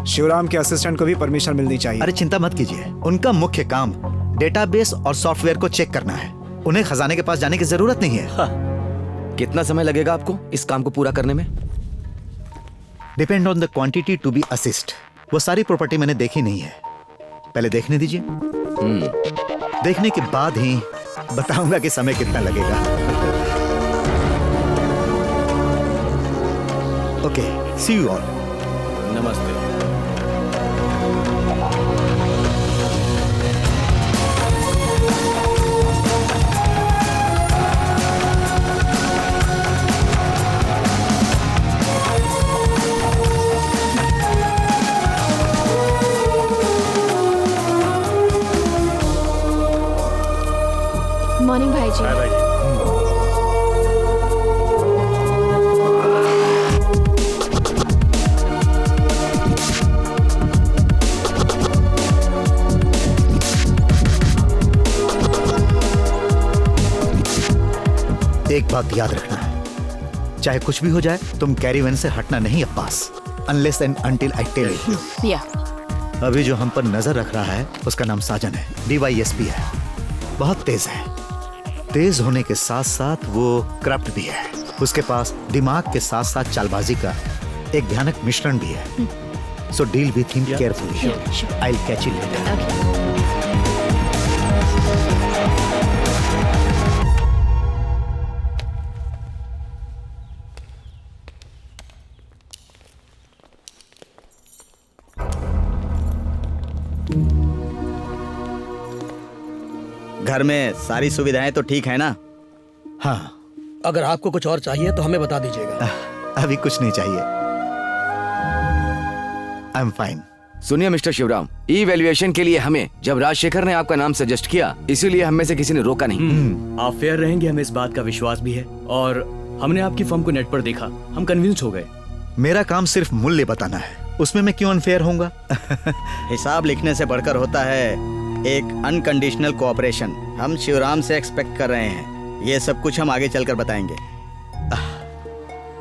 शिवराम के असिस्टेंट को भी परमिशन मिलनी चाहिए। अरे चिंता मत कीजिए, उनका मुख्य काम डेटाबेस और सॉफ्टवेयर को चेक करना है। उन्हें खजाने के पास जाने की जरूरत नहीं है। कितना समय लगेगा आपको इस काम को पूरा करने में? Depend on the quantity to be assist. वो सारी प्रॉपर्टी मैंने देखी नहीं है, पहले देखने दीजिए। देखने के बाद ही बताऊंगा कि समय कितना लगेगा। Okay, see you all. नमस्ते। मॉर्निंग भाई जी। Bye bye. एक बात याद रखना है, चाहे कुछ भी हो जाए, तुम कैरीवैन से हटना नहीं Abbas, unless and until I tell you. Yeah. अभी जो हम पर नजर रख रहा है उसका नाम साजन है, DYSP है। बहुत तेज है। तेज होने के साथ साथ वो करप्ट भी है। उसके पास दिमाग के साथ साथ चालबाजी का एक भयानक मिश्रण भी है। So deal with him carefully. I will catch you later. घर में सारी सुविधाएं तो ठीक है ना? हाँ, अगर आपको कुछ और चाहिए तो हमें बता दीजिएगा। अभी कुछ नहीं चाहिए। I am fine. सुनिए मिस्टर शिवराम, ई वैल्यूएशन के लिए हमें जब राजशेखर ने आपका नाम सजेस्ट किया, इसीलिए हम में से किसी ने रोका नहीं। आप फेयर रहेंगे, हमें इस बात का विश्वास भी है। और हमने आपकी फर्म को नेट पर देखा, हम कन्विंस हो गए। मेरा काम सिर्फ मूल्य बताना है, उसमें मैं क्यों अनफेयर होऊंगा? हिसाब लिखने से बढ़कर होता है एक अनकंडीशनल कोऑपरेशन। हम शिवराम से एक्सपेक्ट कर रहे हैं। ये सब कुछ हम आगे चलकर बताएंगे।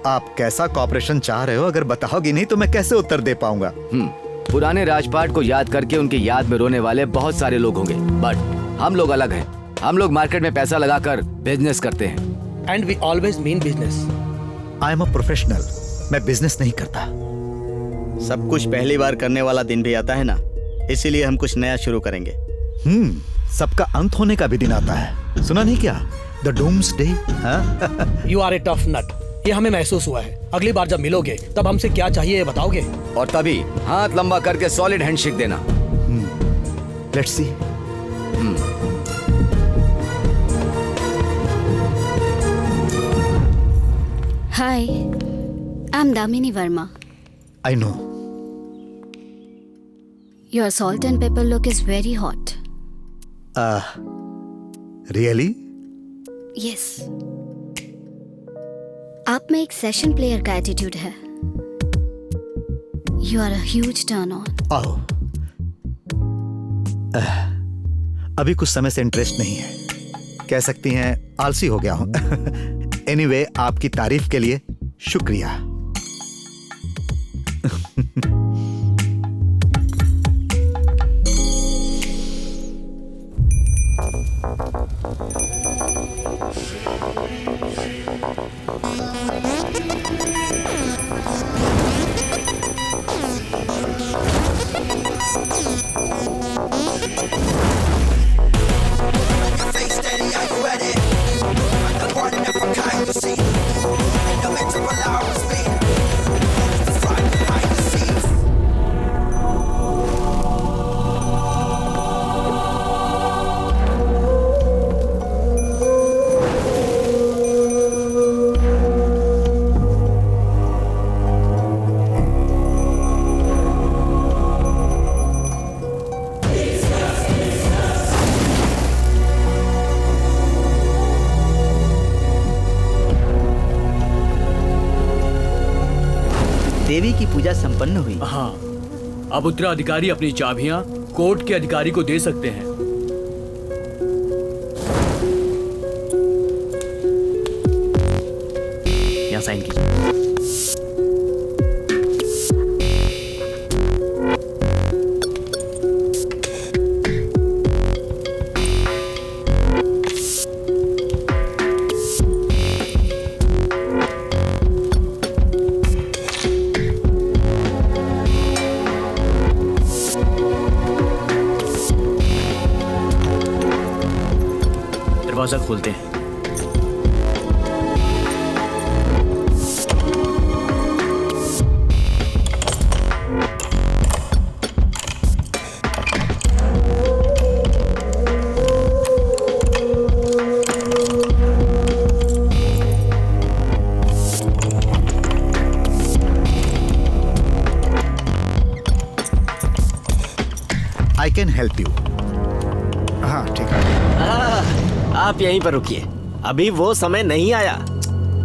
आप कैसा कोऑपरेशन चाह रहे हो? अगर बताओगी नहीं तो मैं कैसे उत्तर दे पाऊंगा? पुराने राजपाट को याद करके उनकी याद में रोने वाले बहुत सारे लोग होंगे, बट हम लोग अलग हैं। हम लोग मार्केट में पैसा लगाकर बिजनेस करते हैं। And we always mean business. I am a professional, मैं बिजनेस नहीं करता। सब कुछ पहली बार करने वाला दिन भी आता है ना, इसीलिए हम कुछ नया शुरू करेंगे। सबका अंत होने का भी दिन आता है, सुना नहीं क्या? The doomsday. You are a tough nut, ये हमें महसूस हुआ है। अगली बार जब मिलोगे तब हमसे क्या चाहिए ये बताओगे। और तभी हाथ लंबा करके सॉलिड हैंडशेक देना। Let's see. Hi, I'm Damini Verma. I know. Your salt and pepper look is very hot. Really? Yes. आप में एक सेशन प्लेयर का एटीट्यूड है। You are a huge turn on. आओ। अभी कुछ समय से इंटरेस्ट नहीं है, कह सकती हैं आलसी हो गया हूं। एनीवे, आपकी तारीफ के लिए शुक्रिया। देवी की पूजा संपन्न हुई। हाँ, अब उत्तराधिकारी अपनी चाबियां कोर्ट के अधिकारी को दे सकते हैं। यहाँ साइन कीजिए। दरवाजा खोलते हैं। I can help you. हाँ ठीक है। आप यहीं पर रुकिए, अभी वो समय नहीं आया।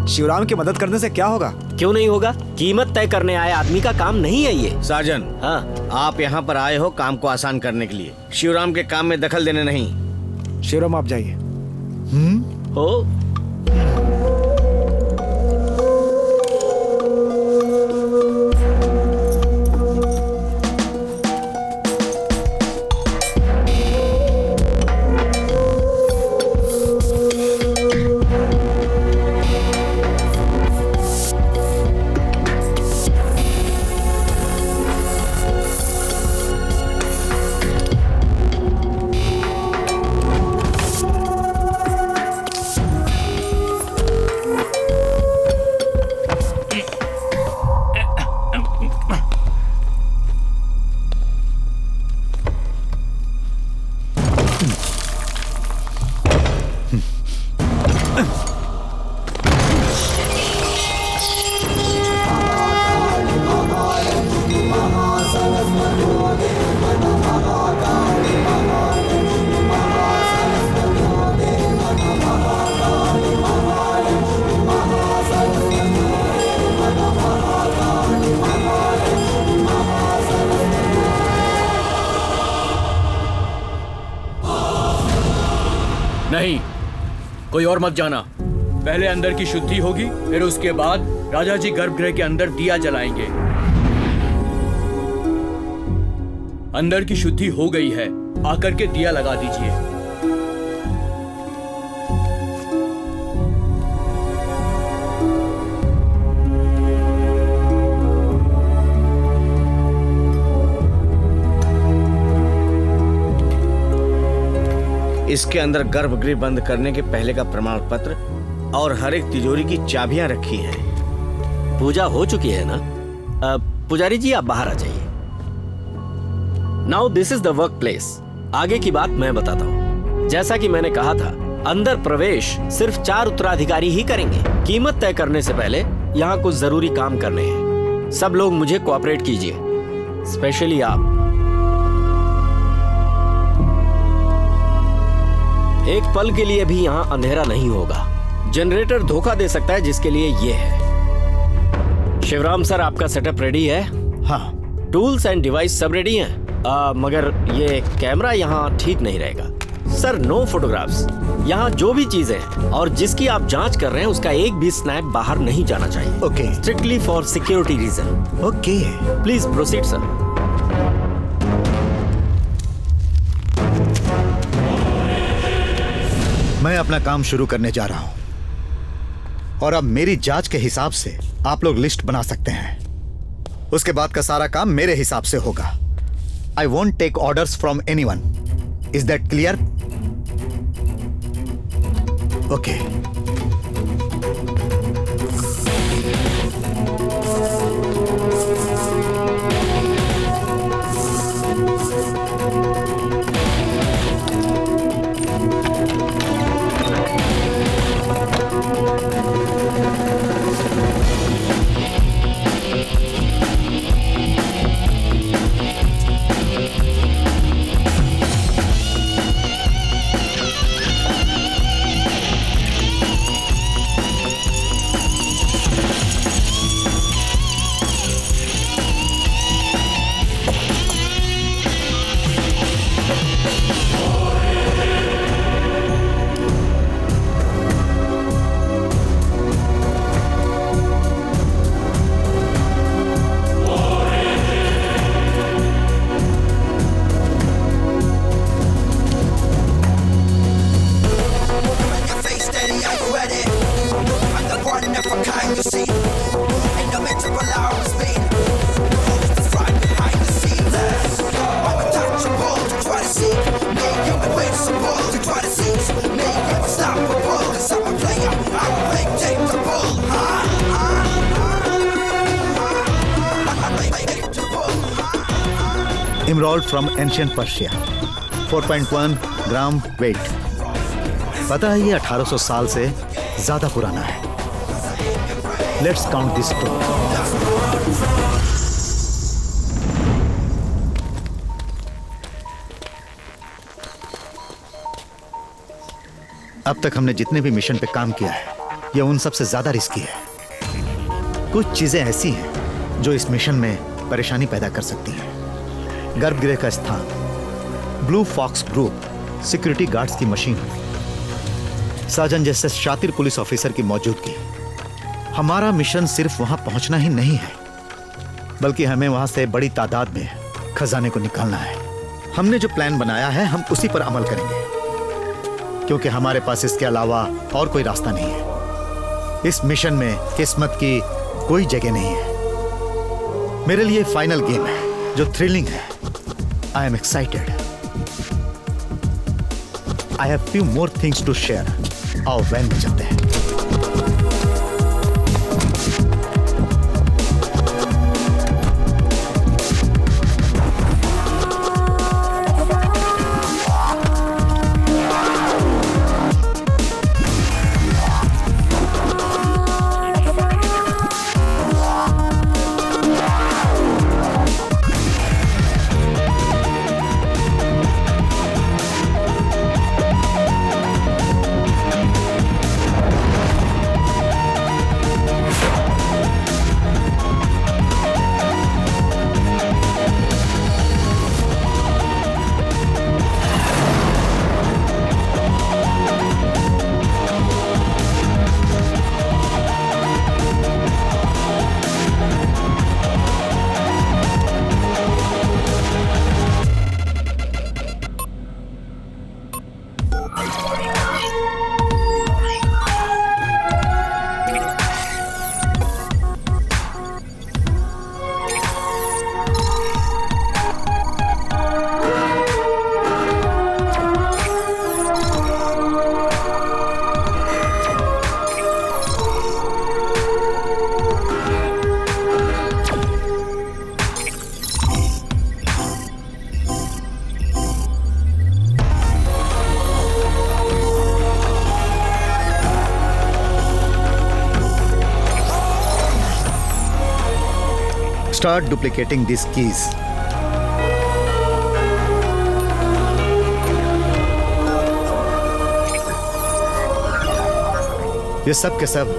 शिवराम की मदद करने से क्या होगा? क्यों नहीं होगा? कीमत तय करने आए आदमी का काम नहीं है ये। साजन, हाँ, आप यहाँ पर आए हो काम को आसान करने के लिए, शिवराम के काम में दखल देने नहीं। शिवराम आप जाइए। हो नहीं, कोई और मत जाना। पहले अंदर की शुद्धि होगी, फिर उसके बाद राजा जी गर्भगृह के अंदर दिया जलाएंगे। अंदर की शुद्धि हो गई है, आकर के दिया लगा दीजिए। इसके अंदर गर्भगृह बंद करने के पहले का प्रमाण पत्र और हर एक तिजोरी की चाबियां रखी हैं। पूजा हो चुकी है ना? पुजारी जी आप बाहर आ जाइए। Now this is the work place. आगे की बात मैं बताता हूँ। जैसा कि मैंने कहा था, अंदर प्रवेश सिर्फ 4 उत्तराधिकारी ही करेंगे। कीमत तय करने से पहले यहाँ कुछ जरूरी काम करने हैं। सब लोग मुझे कोऑपरेट कीजिए, स्पेशली आप। एक पल के लिए भी यहाँ अंधेरा नहीं होगा। जनरेटर धोखा दे सकता है, जिसके लिए ये है। शिवराम सर, आपका सेटअप रेडी है? हाँ। टूल्स एंड डिवाइस सब रेडी हैं? मगर ये कैमरा यहाँ ठीक नहीं रहेगा। Sir, no photographs. यहाँ जो भी चीजें हैं और जिसकी आप जांच कर रहे हैं, उसका एक भी स्नैप बाहर नहीं जाना चाहिए। Okay. Strictly for security reason. Okay. Please proceed sir. मैं अपना काम शुरू करने जा रहा हूं और अब मेरी जांच के हिसाब से आप लोग लिस्ट बना सकते हैं। उसके बाद का सारा काम मेरे हिसाब से होगा। I won't take orders from anyone. Is that clear? Okay. Emerald from ancient Persia, 4.1 gram weight. पता है ये 1800 साल से ज्यादा पुराना है। Let's count this stone. अब तक हमने जितने भी मिशन पे काम किया है, ये उन सबसे ज्यादा रिस्की है। कुछ चीजें ऐसी हैं जो इस मिशन में परेशानी पैदा कर सकती हैं। गर्भगृह का स्थान, Blue Fox group, security guards की मशीन, साजन जैसे शातिर पुलिस ऑफिसर की मौजूदगी। हमारा मिशन सिर्फ वहां पहुंचना ही नहीं है, बल्कि हमें वहां से बड़ी तादाद में खजाने को निकालना है। हमने जो प्लान बनाया है, हम उसी पर अमल करेंगे, क्योंकि हमारे पास इसके अलावा और कोई रास्ता नहीं है। इस मिशन में किस्मत की कोई जगह नहीं है। मेरे लिए फाइनल गेम है जो थ्रिलिंग है। I am excited. I have few more things to share. आओ वैन में चलते हैं। Start duplicating these keys. ये सब के सब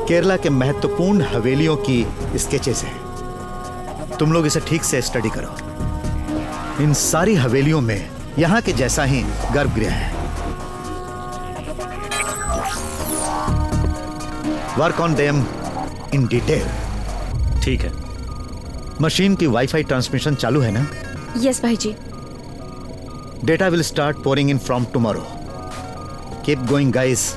केरला के महत्वपूर्ण हवेलियों की स्केचेस हैं। तुम लोग इसे ठीक से स्टडी करो। इन सारी हवेलियों में यहाँ के जैसा ही गर्भगृह है। Work on them in detail. ठीक है। मशीन की वाईफाई ट्रांसमिशन चालू है ना? यस भाई जी। Data will start pouring in from tomorrow. Keep going guys.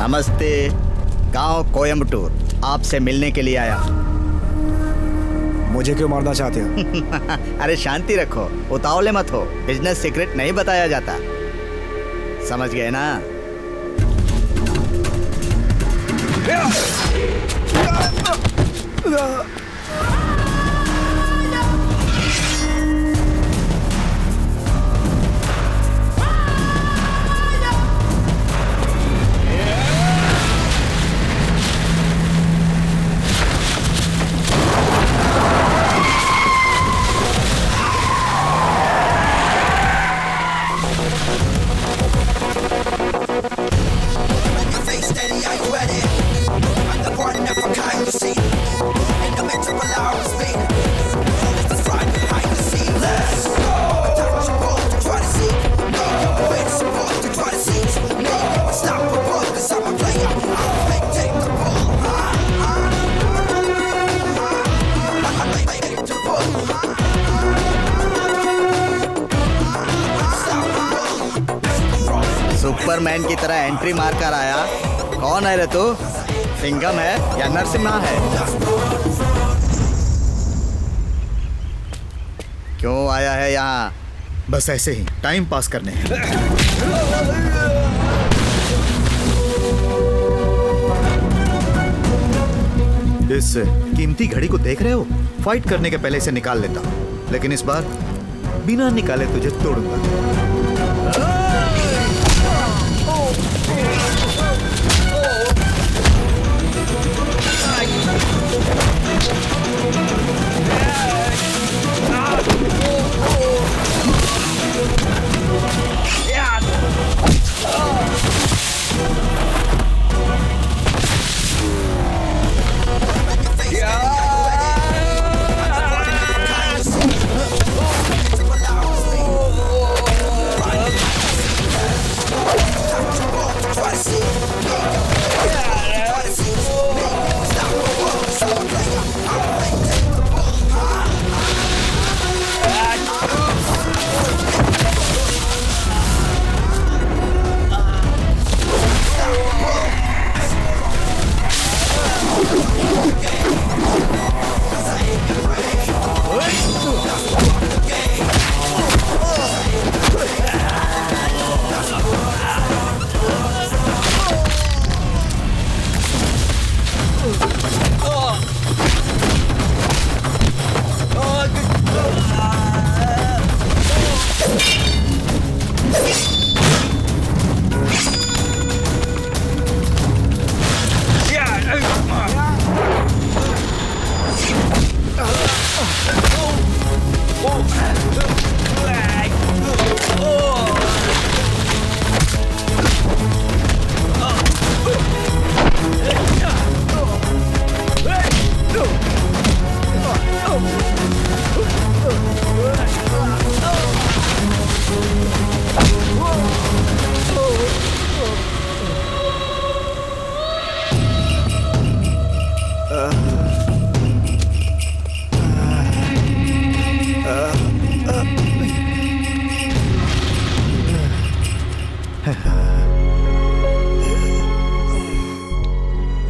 नमस्ते, गांव कोयम्बटूर आपसे मिलने के लिए आया। मुझे क्यों मारना चाहते हो? अरे शांति रखो, उतावले मत हो। बिजनेस सीक्रेट नहीं बताया जाता, समझ गए ना? सुपरमैन की तरह एंट्री मारकर आया। कौन है रे तू? सिंघम है या नरसिम्हा है? क्यों आया है यहाँ? बस ऐसे ही टाइम पास करने हैं। इस कीमती घड़ी को देख रहे हो? फाइट करने के पहले इसे निकाल लेता हूँ, लेकिन इस बार बिना निकाले तुझे तोड़ूंगा।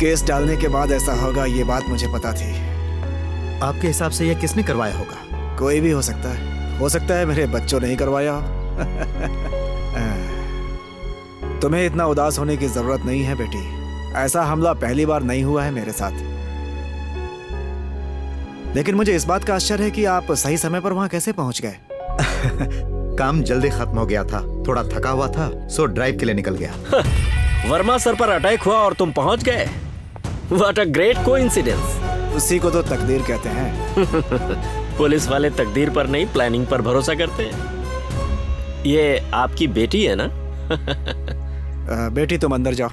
केस डालने के बाद ऐसा होगा, ये बात मुझे पता थी। आपके हिसाब से यह किसने करवाया होगा? कोई भी हो सकता है। हो सकता है मेरे बच्चों ने ही करवाया हो। तुम्हें इतना उदास होने की जरूरत नहीं है बेटी। ऐसा हमला पहली बार नहीं हुआ है मेरे साथ। लेकिन मुझे इस बात का आश्चर्य है कि आप सही समय पर वहां कैसे पहुंच गए। काम जल्दी खत्म हो गया था, थोड़ा थका हुआ था, सो ड्राइव के लिए निकल गया। वर्मा सर पर अटैक हुआ और तुम पहुंच गए। What a great coincidence. उसी को तो तकदीर कहते हैं। पुलिस वाले तकदीर पर नहीं, प्लानिंग पर भरोसा करते हैं। ये आपकी बेटी है ना? बेटी तुम अंदर जाओ।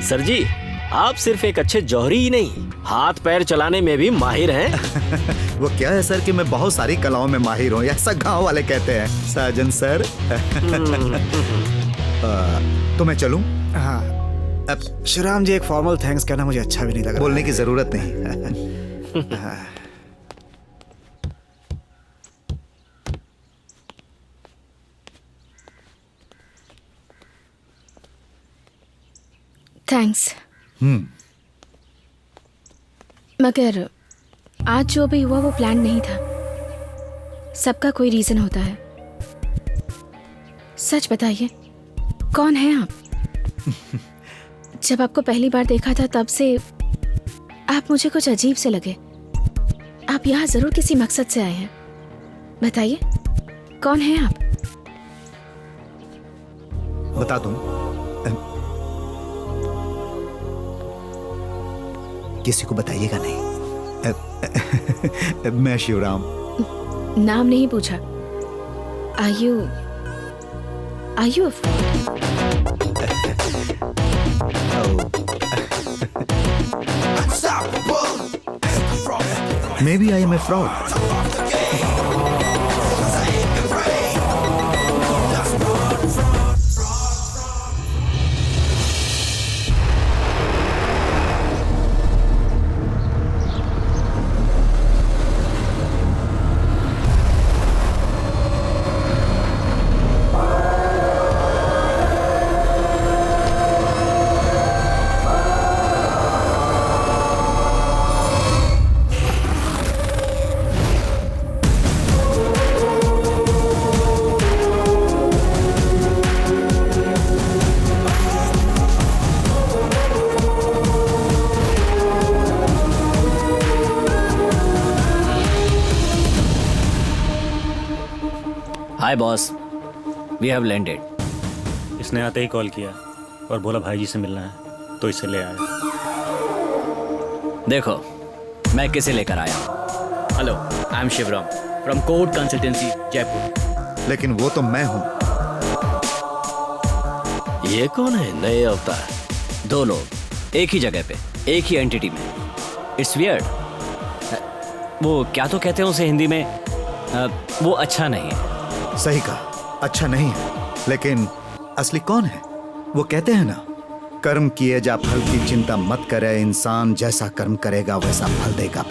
सर जी, आप सिर्फ एक अच्छे जौहरी ही नहीं, हाथ पैर चलाने में भी माहिर हैं। वो क्या है सर कि मैं बहुत सारी कलाओं में माहिर हूँ, ऐसा गांव वाले कहते हैं। साजन सर। तो मैं चलूं? हाँ। अब श्रीराम जी, एक फॉर्मल थैंक्स कहना मुझे अच्छा भी नहीं लग रहा। बोलने की जरूरत नहीं। थैंक्स। मगर आज जो भी हुआ वो प्लान नहीं था। सबका कोई रीजन होता है। सच बताइए, कौन है आप? जब आपको पहली बार देखा था तब से आप मुझे कुछ अजीब से लगे। आप यहाँ जरूर किसी मकसद से आए हैं। बताइए, कौन है आप? बता दूं? किसी को बताइएगा नहीं। मैं शिवराम। नाम नहीं पूछा। Are you a fraud? Maybe I am a fraud. Hi boss, we have landed. इसने आते ही कॉल किया और बोला भाई जी से मिलना है, तो इसे ले आया। देखो, मैं किसे लेकर आया। Hello, I am Shivram from Court Consultancy Jaipur. लेकिन वो तो मैं हूं। ये कौन है? नए अवतार। दो लोग एक ही जगह पे, एक ही एंटिटी में। It's weird. वो क्या तो कहते हैं उसे हिंदी में, वो अच्छा नहीं है। सही कहा, अच्छा नहीं है। लेकिन असली कौन है? वो कहते हैं ना, कर्म किए जा फल की चिंता मत करे, इंसान जैसा कर्म करेगा वैसा फल देगा।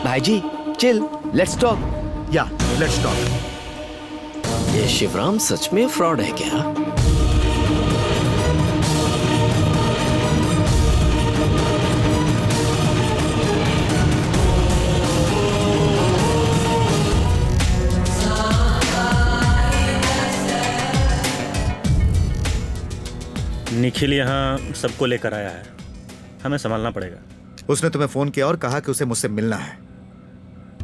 भाई जी चिल, लेट्स टॉक। या लेट्स टॉक। ये शिवराम सच में फ्रॉड है क्या? निखिल यहाँ सबको लेकर आया है, हमें संभालना पड़ेगा। उसने तुम्हें फोन किया और कहा कि उसे मुझसे मिलना है,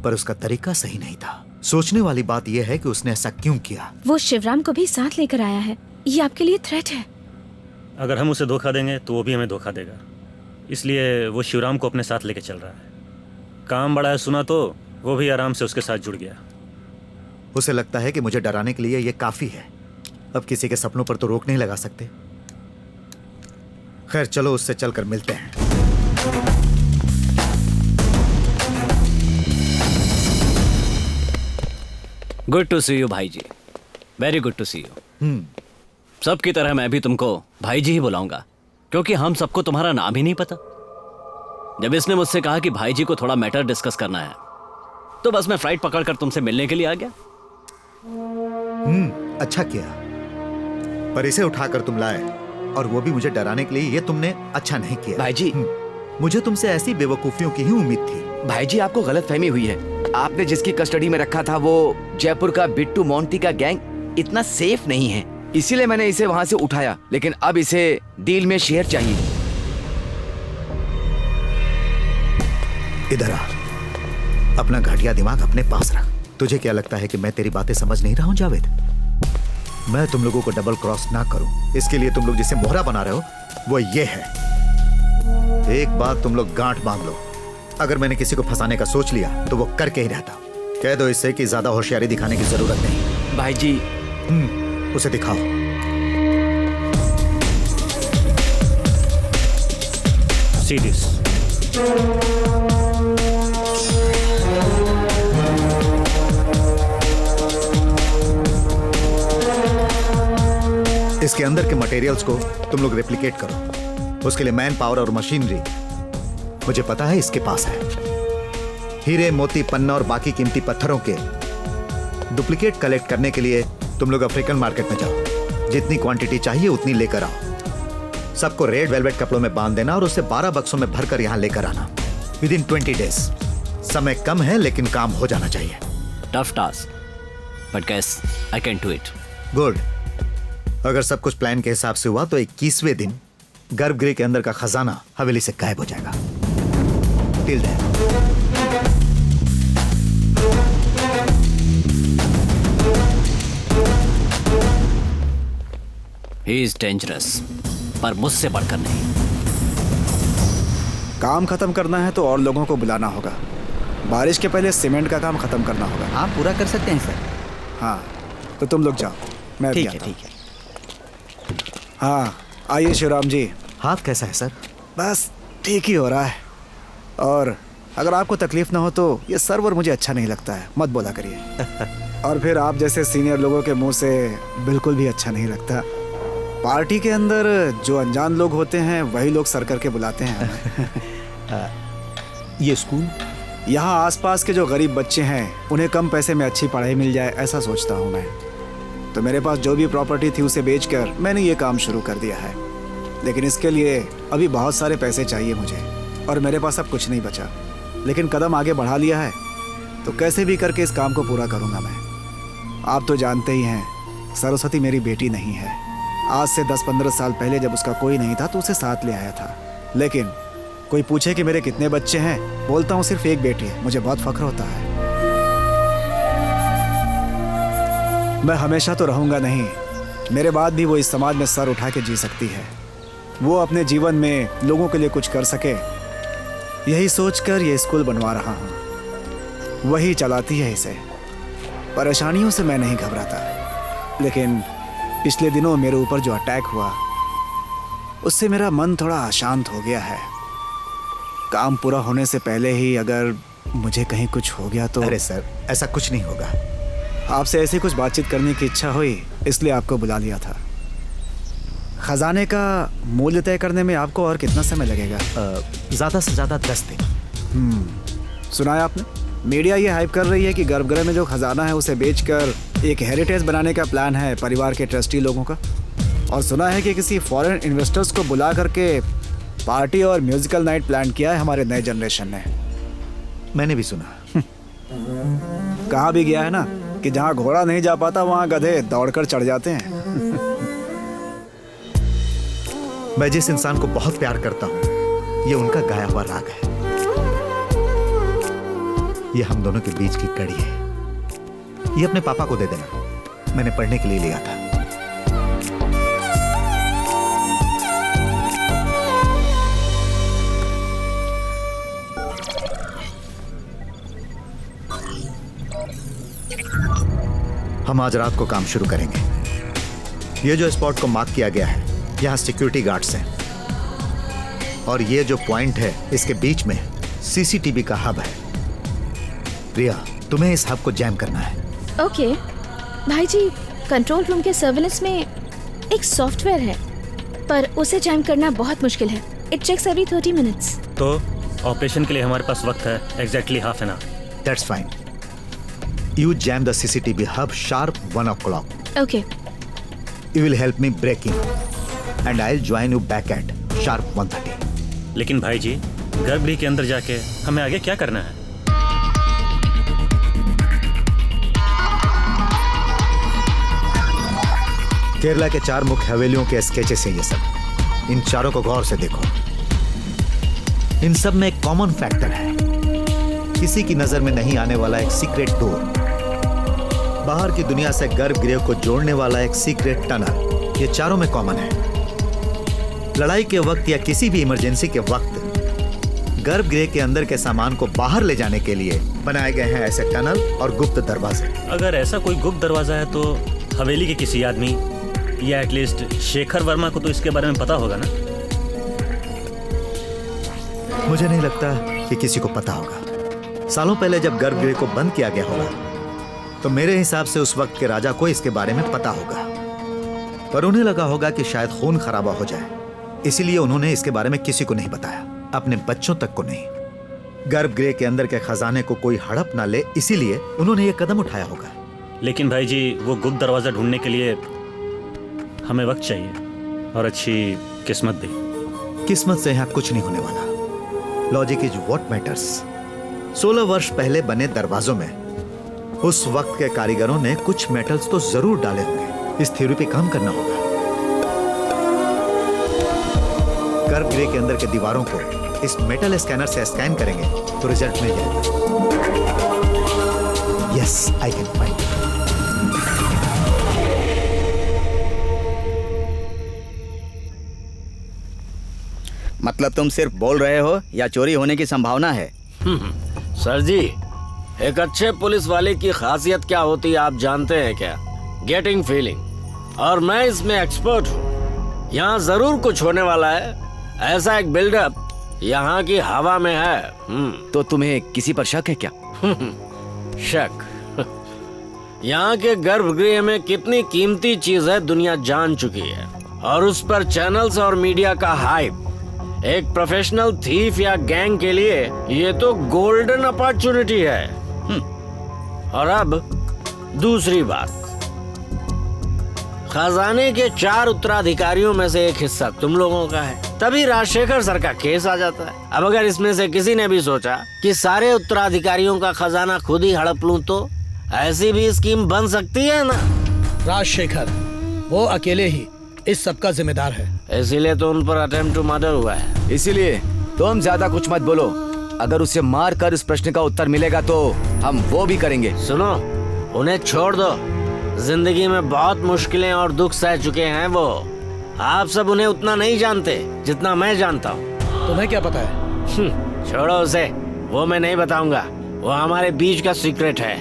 पर उसका तरीका सही नहीं था। सोचने वाली बात यह है कि उसने ऐसा क्यों किया। वो शिवराम को भी साथ लेकर आया है। ये आपके लिए थ्रेट है। अगर हम उसे धोखा देंगे तो वो भी हमें धोखा देगा, इसलिए वो शिवराम को अपने साथ लेके चल रहा है। काम बड़ा है सुना तो वो भी आराम से उसके साथ जुड़ गया। उसे लगता है कि मुझे डराने के लिए यह काफी है। अब किसी के सपनों पर तो रोक नहीं लगा सकते। खैर चलो, उससे चलकर मिलते हैं। गुड टू सी यू भाई जी, very good to see you. सबकी तरह मैं भी तुमको भाई जी ही बुलाऊंगा, क्योंकि हम सबको तुम्हारा नाम ही नहीं पता। जब इसने मुझसे कहा कि भाई जी को थोड़ा मैटर डिस्कस करना है, तो बस मैं फ्लाइट पकड़कर तुमसे मिलने के लिए आ गया। अच्छा किया। पर इसे उठाकर तुम लाए, और वो भी मुझे डराने के लिए। ये तुमने अच्छा नहीं किया भाई जी। मुझे तुमसे ऐसी बेवकूफियों की ही उम्मीद थी। भाई जी, आपको गलतफहमी हुई है। आपने जिसकी कस्टडी में रखा था वो जयपुर का बिट्टू मोंटी का गैंग इतना सेफ नहीं है, इसीलिए मैंने इसे वहां से उठाया। लेकिन अब इसे डील में शेयर चाहिए। इधर आ, अपना घटिया दिमाग अपने पास रख। तुझे क्या लगता है कि मैं तेरी बातें समझ नहीं रहा हूं जावेद? मैं तुम लोगों को डबल क्रॉस ना करूं, इसके लिए तुम लोग जिसे मोहरा बना रहे हो वो ये है। एक बात तुम लोग गांठ बांध लो, अगर मैंने किसी को फंसाने का सोच लिया तो वो करके ही रहता। कह दो इससे कि ज्यादा होशियारी दिखाने की जरूरत नहीं। भाई जी। उसे दिखाओ। See this. इसके अंदर के मटेरियल्स को तुम लोग रेप्लिकेट करो। उसके लिए मैन पावर और मशीनरी मुझे पता है इसके पास है। हीरे, मोती, पन्ना और बाकी कीमती पत्थरों के डुप्लीकेट कलेक्ट करने के लिए तुम लोग अफ्रीकन मार्केट में जाओ। जितनी क्वांटिटी चाहिए उतनी लेकर आओ। सबको रेड वेलवेट कपड़ों में बांध देना और उसे 12 बक्सों में भरकर यहाँ लेकर आना विदिन 20 डेज। समय कम है लेकिन काम हो जाना चाहिए। Tough task, but guys I can do it. Good. अगर सब कुछ प्लान के हिसाब से हुआ तो 21वें दिन गर्भगृह के अंदर का खजाना हवेली से गायब हो जाएगा। Till then he is dangerous, पर मुझसे बढ़कर नहीं। काम खत्म करना है तो और लोगों को बुलाना होगा। बारिश के पहले सीमेंट का काम खत्म करना होगा। हाँ, पूरा कर सकते हैं सर। हाँ, तो तुम लोग जाओ, मैं ठीक है। ठीक है। हाँ, आइए शिवराम जी। हाथ कैसा है सर? बस ठीक ही हो रहा है। और अगर आपको तकलीफ ना हो तो ये सर्वर मुझे अच्छा नहीं लगता है, मत बोला करिए। और फिर आप जैसे सीनियर लोगों के मुंह से बिल्कुल भी अच्छा नहीं लगता। पार्टी के अंदर जो अनजान लोग होते हैं वही लोग सर करके बुलाते हैं हमें। ये स्कूल, यहाँ आसपास के जो गरीब बच्चे हैं उन्हें कम पैसे में अच्छी पढ़ाई मिल जाए, ऐसा सोचता हूँ मैं। तो मेरे पास जो भी प्रॉपर्टी थी उसे बेचकर मैंने ये काम शुरू कर दिया है। लेकिन इसके लिए अभी बहुत सारे पैसे चाहिए मुझे, और मेरे पास अब कुछ नहीं बचा। लेकिन कदम आगे बढ़ा लिया है तो कैसे भी करके इस काम को पूरा करूँगा मैं। आप तो जानते ही हैं, सरस्वती मेरी बेटी नहीं है। आज से 10-15 साल पहले जब उसका कोई नहीं था तो उसे साथ ले आया था। लेकिन कोई पूछे कि मेरे कितने बच्चे हैं, बोलता हूँ सिर्फ एक बेटी है। मुझे बहुत फख्र होता है। मैं हमेशा तो रहूँगा नहीं, मेरे बाद भी वो इस समाज में सर उठा के जी सकती है। वो अपने जीवन में लोगों के लिए कुछ कर सके, यही सोचकर ये स्कूल बनवा रहा हूँ। वही चलाती है इसे। परेशानियों से मैं नहीं घबराता, लेकिन पिछले दिनों मेरे ऊपर जो अटैक हुआ उससे मेरा मन थोड़ा अशांत हो गया है। काम पूरा होने से पहले ही अगर मुझे कहीं कुछ हो गया तो। अरे सर, ऐसा कुछ नहीं होगा। आपसे ऐसी कुछ बातचीत करने की इच्छा हुई, इसलिए आपको बुला लिया था। खजाने का मूल्य तय करने में आपको और कितना समय लगेगा? ज़्यादा से ज़्यादा 10 दिन। सुना है आपने? मीडिया ये हाइप कर रही है कि गर्भगृह में जो खजाना है उसे बेचकर एक हेरिटेज बनाने का प्लान है परिवार के ट्रस्टी लोगों का। और सुना है कि किसी फॉरेन इन्वेस्टर्स को बुला करके पार्टी और म्यूजिकल नाइट प्लान किया है हमारे नए जनरेशन ने। मैंने भी सुना। कहा भी गया है ना कि जहाँ घोड़ा नहीं जा पाता वहाँ गधे दौड़कर चढ़ जाते हैं। मैं जिस इंसान को बहुत प्यार करता हूँ, ये उनका गाया हुआ राग है। ये हम दोनों के बीच की कड़ी है। ये अपने पापा को दे देना, मैंने पढ़ने के लिए लिया था। हम आज रात को काम शुरू करेंगे। ये जो स्पॉट को मार्क किया गया है, यहाँ सिक्योरिटी गार्ड्स हैं, और ये जो पॉइंट है इसके बीच में सीसीटीवी का हब है। रिया, तुम्हें इस हब को जैम करना है। ओके भाई जी, कंट्रोल रूम के सर्विलेंस में एक सॉफ्टवेयर है, पर उसे जैम करना बहुत मुश्किल है। It checks every 30 minutes. तो ऑपरेशन के लिए हमारे पास वक्त है exactly half an hour. That's fine. You jam the CCTV hub sharp 1 o'clock। Okay. You will help me break in, and I'll join you back at sharp 1:30. लेकिन भाई जी, गर्भगृह के अंदर जाके हमें आगे क्या करना है? केरला के 4 मुख्य हवेलियों के स्केचेस हैं ये सब। इन चारों को गौर से देखो। इन सब में एक कॉमन फैक्टर है, किसी की नजर में नहीं आने वाला एक सीक्रेट डोर, बाहर की दुनिया से गर्भगृह को जोड़ने वाला एक सीक्रेट टनल। ये चारों में कॉमन है। लड़ाई के वक्त या किसी भी इमरजेंसी के वक्त गर्भगृह के अंदर के सामान को बाहर ले जाने के लिए बनाए गए हैं ऐसे टनल और गुप्त दरवाजे। अगर ऐसा कोई गुप्त दरवाजा है तो हवेली के किसी आदमी या एटलीस्ट शेखर वर्मा को तो इसके बारे में पता होगा ना? मुझे नहीं लगता कि किसी को पता होगा। सालों पहले जब गर्भगृह को बंद किया गया होगा तो मेरे हिसाब से उस वक्त के राजा को इसके बारे में पता होगा, पर उन्हें लगा होगा कि शायद खून खराबा हो जाए, इसीलिए उन्होंने इसके बारे में किसी को नहीं बताया, अपने बच्चों तक को नहीं। गर्भगृह के अंदर के खजाने को कोई हड़प ना ले, इसीलिए उन्होंने ये कदम उठाया होगा। लेकिन भाई जी, वो गुप्त दरवाजा ढूंढने के लिए हमें वक्त चाहिए और अच्छी किस्मत भी। किस्मत से यहाँ कुछ नहीं होने वाला। Logic is what matters. 16 वर्ष पहले बने दरवाजों में उस वक्त के कारीगरों ने कुछ मेटल्स तो जरूर डाले होंगे। इस थ्योरी पे काम करना होगा। गर्भगृह के अंदर के दीवारों को इस मेटल स्कैनर से स्कैन करेंगे तो रिजल्ट मिल जाएगा। Yes, I can find. मतलब तुम सिर्फ बोल रहे हो या चोरी होने की संभावना है? सर जी, एक अच्छे पुलिस वाले की खासियत क्या होती है आप जानते हैं क्या? Getting feeling. और मैं इसमें एक्सपर्ट हूँ। यहाँ जरूर कुछ होने वाला है। ऐसा एक बिल्डअप यहाँ की हवा में है। तो तुम्हें किसी पर शक है क्या? शक? यहाँ के गर्भगृह में कितनी कीमती चीज है दुनिया जान चुकी है, और उस पर चैनल्स और मीडिया का हाइप। एक प्रोफेशनल थीफ या गैंग के लिए ये तो गोल्डन अपॉर्चुनिटी है। और अब दूसरी बात, खजाने के 4 उत्तराधिकारियों में से एक हिस्सा तुम लोगों का है, तभी राजशेखर सर का केस आ जाता है। अब अगर इसमें से किसी ने भी सोचा कि सारे उत्तराधिकारियों का खजाना खुद ही हड़प लूं तो ऐसी भी स्कीम बन सकती है ना? राजशेखर वो अकेले ही इस सब का जिम्मेदार है, इसीलिए तो उन पर अटेम्प्ट टू मर्डर हुआ है। इसीलिए तुम ज्यादा कुछ मत बोलो। अगर उसे मार कर इस प्रश्न का उत्तर मिलेगा तो हम वो भी करेंगे। सुनो, उन्हें छोड़ दो। जिंदगी में बहुत मुश्किलें और दुख सह चुके हैं वो। आप सब उन्हें उतना नहीं जानते जितना मैं जानता हूँ। तुम्हें क्या पता है? छोड़ो उसे, वो मैं नहीं बताऊंगा। वो हमारे बीच का सीक्रेट है।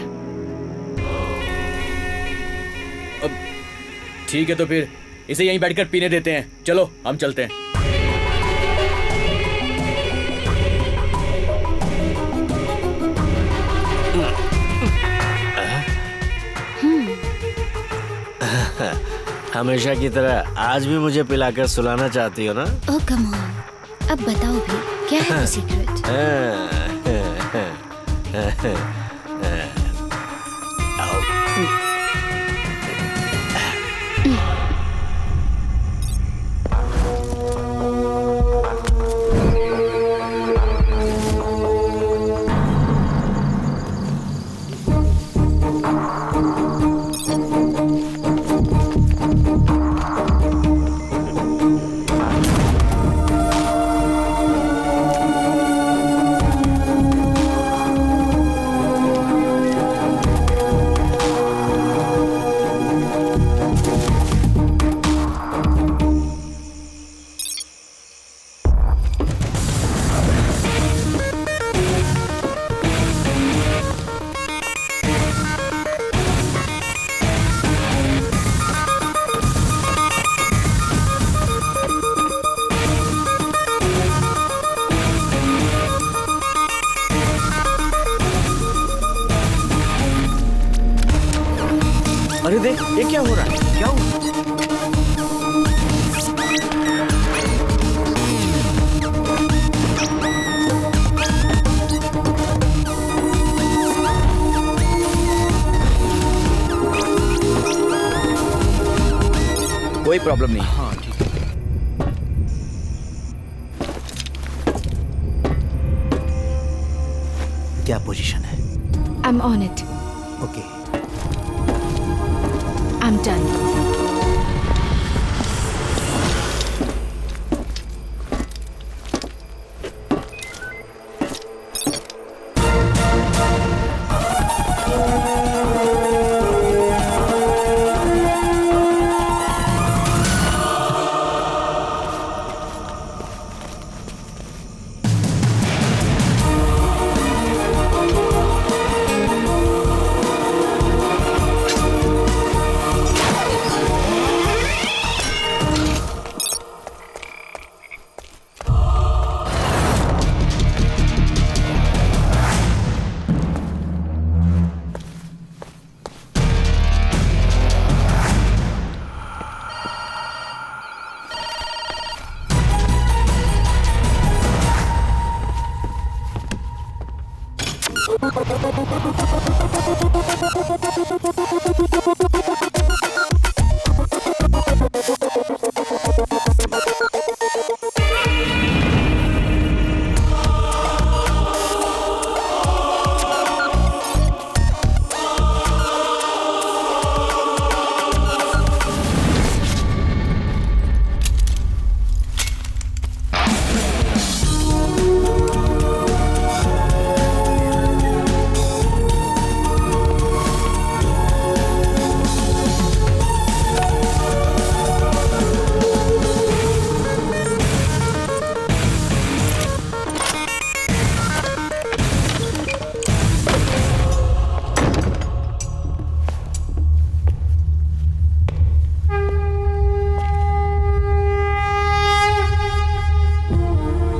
ठीक है, तो फिर इसे यहीं बैठकर पीने देते हैं। चलो हम चलते हैं। हमेशा की तरह आज भी मुझे पिलाकर सुलाना चाहती हो ना? ओह कम ऑन, अब बताओ भी क्या है वो सीक्रेट? अरे देख, ये क्या हो रहा है? क्या हुआ? प्रॉब्लम नहीं। हाँ ठीक है। क्या पोजीशन है? I'm on it. Okay. I'm done.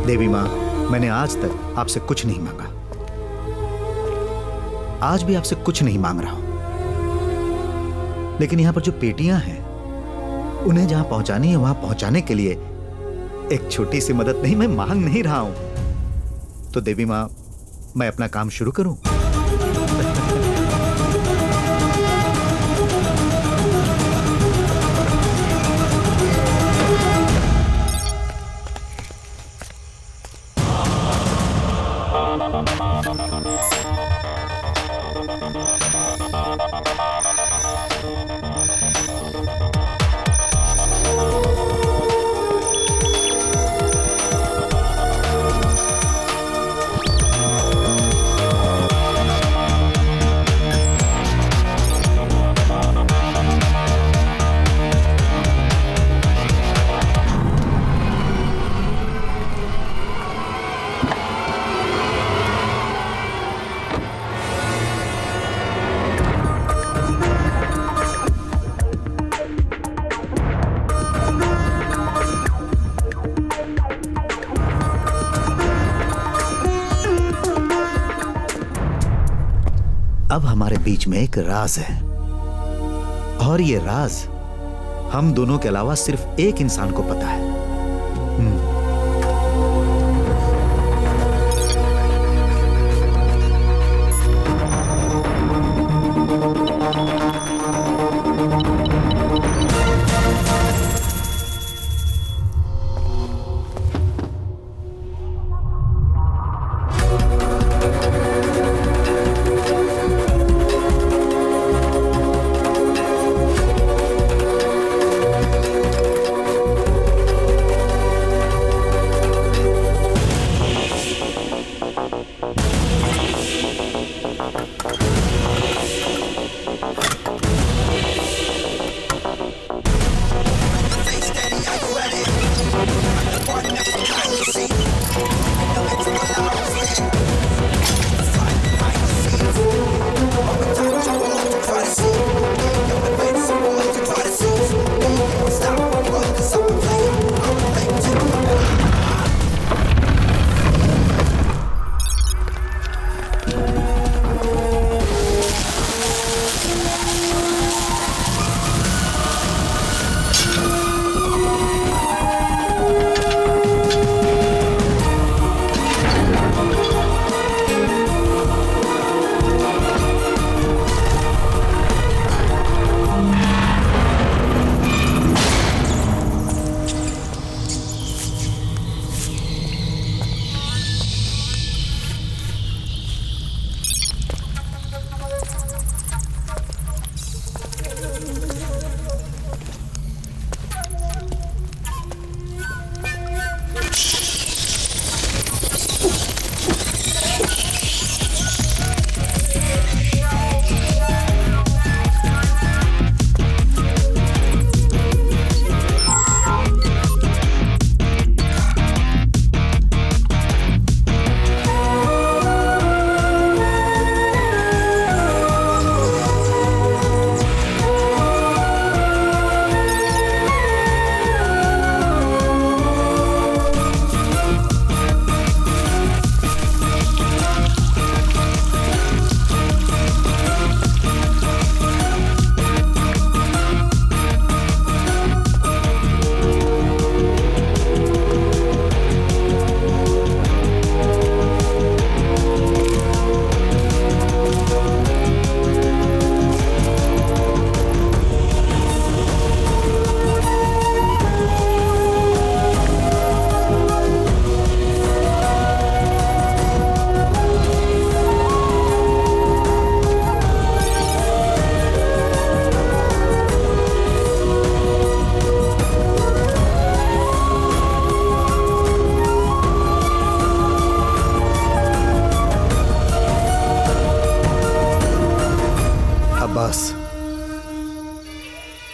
देवी माँ, मैंने आज तक आपसे कुछ नहीं मांगा, आज भी आपसे कुछ नहीं मांग रहा हूं, लेकिन यहां पर जो पेटियां हैं उन्हें जहां पहुंचानी है वहां पहुंचाने के लिए एक छोटी सी मदद नहीं, मैं मांग नहीं रहा हूं। तो देवी माँ, मैं अपना काम शुरू करूं? अब हमारे बीच में एक राज है, और ये राज हम दोनों के अलावा सिर्फ एक इंसान को पता है।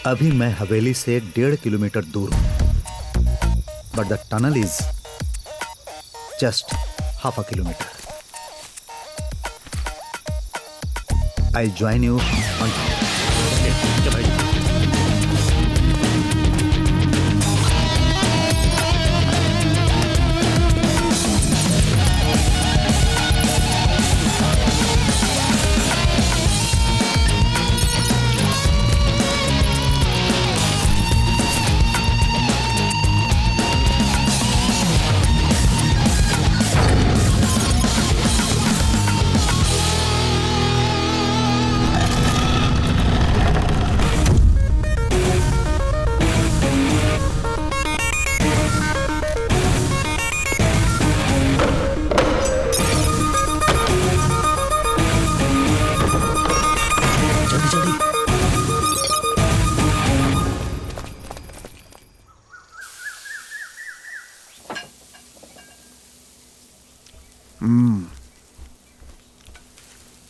अभी मैं हवेली से 1.5 किलोमीटर दूर हूं, but the tunnel is just half a kilometre. I join you on.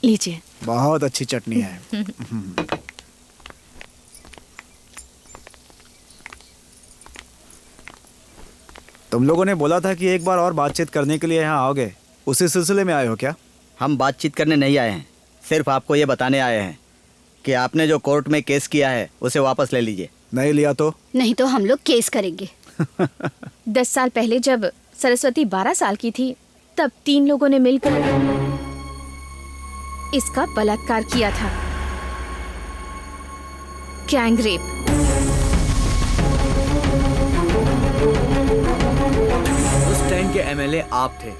लीजिए। बहुत अच्छी चटनी है। तुम लोगों ने बोला था कि एक बार और बातचीत करने के लिए यहाँ आओगे, उसी सिलसिले में आए हो क्या? हम बातचीत करने नहीं आए हैं, सिर्फ आपको ये बताने आए हैं कि आपने जो कोर्ट में केस किया है उसे वापस ले लीजिए। नहीं लिया तो? नहीं तो हम लोग केस करेंगे। 10 साल पहले जब सरस्वती 12 साल की थी, तब 3 लोगों ने मिलकर इसका बलात्कार किया था। Gang rape. उस टाइम के एमएलए आप थे,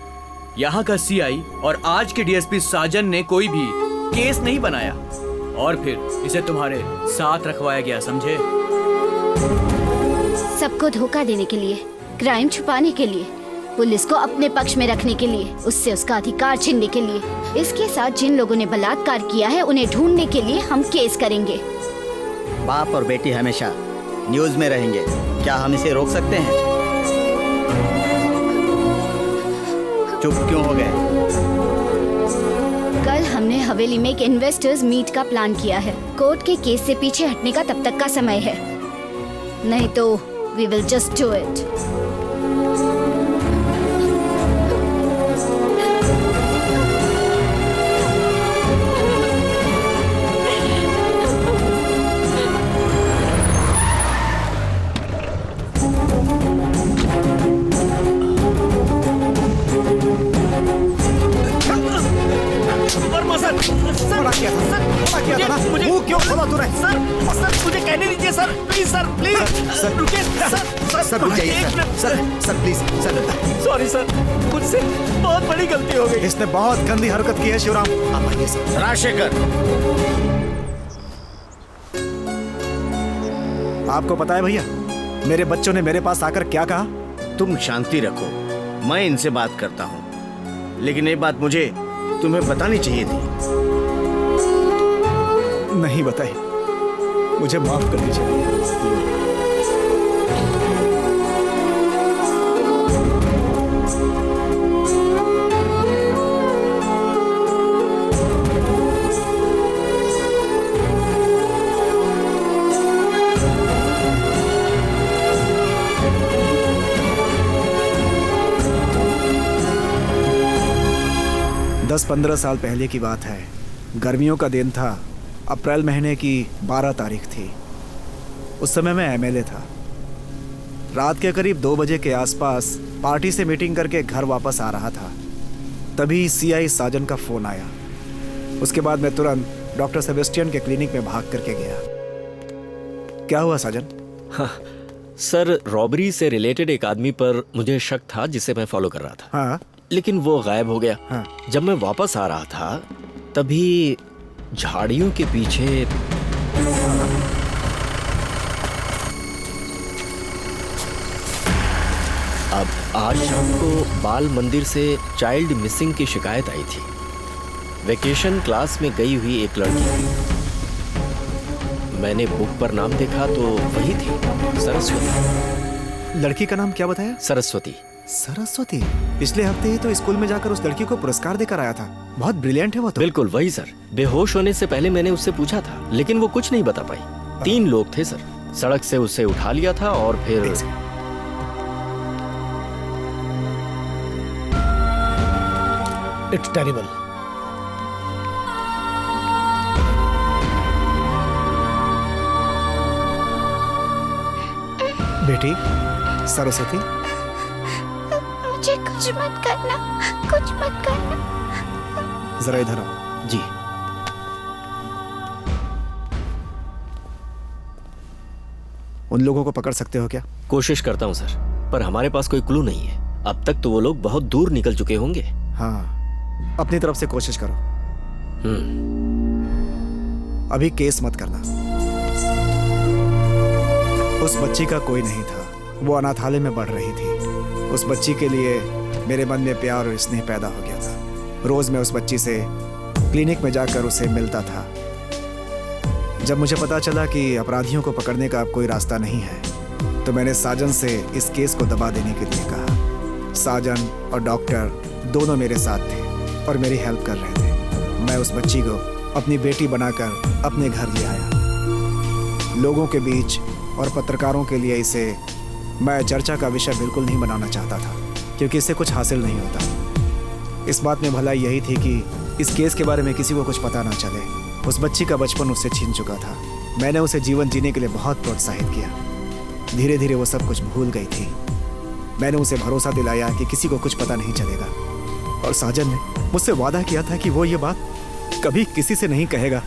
यहाँ का सीआई और आज के डीएसपी साजन ने कोई भी केस नहीं बनाया और फिर इसे तुम्हारे साथ रखवाया गया, समझे? सबको धोखा देने के लिए, क्राइम छुपाने के लिए, पुलिस को अपने पक्ष में रखने के लिए, उससे उसका अधिकार छीनने के लिए। इसके साथ जिन लोगों ने बलात्कार किया है उन्हें ढूंढने के लिए हम केस करेंगे। बाप और बेटी हमेशा न्यूज में रहेंगे, क्या हम इसे रोक सकते हैं? चुप क्यों हो गए? कल हमने हवेली में एक इन्वेस्टर्स मीट का प्लान किया है। कोर्ट के केस से पीछे हटने का तब तक का समय है, नहीं तो we will just do it. Sir रुकिए sir please sir. Sorry sir, मुझसे बहुत बड़ी गलती हो गई। इसने बहुत गंदी हरकत की है शिवराम। आप आइए सर। राजशेखर, आपको पता है भैया, मेरे बच्चों ने मेरे पास आकर क्या कहा? तुम शांति रखो, मैं इनसे बात करता हूँ, लेकिन एक बात मुझे तुम्हें बतानी चाहिए थी। नहीं बताई, मुझे माफ कर दीजिए। दस 15 साल पहले की बात है। गर्मियों का दिन था, अप्रैल महीने की 12 तारीख थी। उस समय मैं एमएलए था। रात के करीब 2 बजे के आसपास पार्टी से मीटिंग करके घर वापस आ रहा था, तभी सीआई साजन का फोन आया। उसके बाद मैं तुरंत डॉक्टर सेबेस्टियन के क्लिनिक में भाग करके गया। क्या हुआ साजन? हाँ, सर रॉबरी से रिलेटेड एक आदमी पर मुझे शक था जिसे मैं फॉलो कर रहा था। हाँ? लेकिन वो गायब हो गया। हाँ। जब मैं वापस आ रहा था तभी झाड़ियों के पीछे अब आज शाम को बाल मंदिर से चाइल्ड मिसिंग की शिकायत आई थी। वेकेशन क्लास में गई हुई एक लड़की थी। मैंने बुक पर नाम देखा तो वही थी, सरस्वती। लड़की का नाम क्या बताया? सरस्वती। सरस्वती? पिछले हफ्ते ही तो स्कूल में जाकर उस लड़की को पुरस्कार देकर आया था। बहुत ब्रिलियंट है वो तो। बिल्कुल वही सर। बेहोश होने से पहले मैंने उससे पूछा था, लेकिन वो कुछ नहीं बता पाई। 3 लोग थे सर। सड़क से उसे उठा लिया था और फिर इट्स टेरिबल। बेटी सरस्वती, मुझे कुछ मत करना, कुछ मत करना। जरा इधर आओ। जी। उन लोगों को पकड़ सकते हो क्या? कोशिश करता हूँ सर, पर हमारे पास कोई क्लू नहीं है। अब तक तो वो लोग बहुत दूर निकल चुके होंगे। हाँ, अपनी तरफ से कोशिश करो। अभी केस मत करना। उस बच्ची का कोई नहीं था, वो अनाथालय में बढ़ रही थी। उस बच्ची के लिए मेरे मन में प्यार और स्नेह पैदा हो गया था। रोज मैं उस बच्ची से क्लिनिक में जाकर उसे मिलता था। जब मुझे पता चला कि अपराधियों को पकड़ने का अब कोई रास्ता नहीं है, तो मैंने साजन से इस केस को दबा देने के लिए कहा। साजन और डॉक्टर दोनों मेरे साथ थे और मेरी हेल्प कर रहे थे। मैं उस बच्ची को अपनी बेटी बनाकर अपने घर ले आया। लोगों के बीच और पत्रकारों के लिए इसे मैं चर्चा का विषय बिल्कुल नहीं बनाना चाहता था, क्योंकि इससे कुछ हासिल नहीं होता। इस बात में भलाई यही थी कि इस केस के बारे में किसी को कुछ पता ना चले। उस बच्ची का बचपन उससे छीन चुका था। मैंने उसे जीवन जीने के लिए बहुत प्रोत्साहित किया। धीरे धीरे वो सब कुछ भूल गई थी। मैंने उसे भरोसा दिलाया कि किसी को कुछ पता नहीं चलेगा, और साजन ने मुझसे वादा किया था कि वो ये बात कभी किसी से नहीं कहेगा।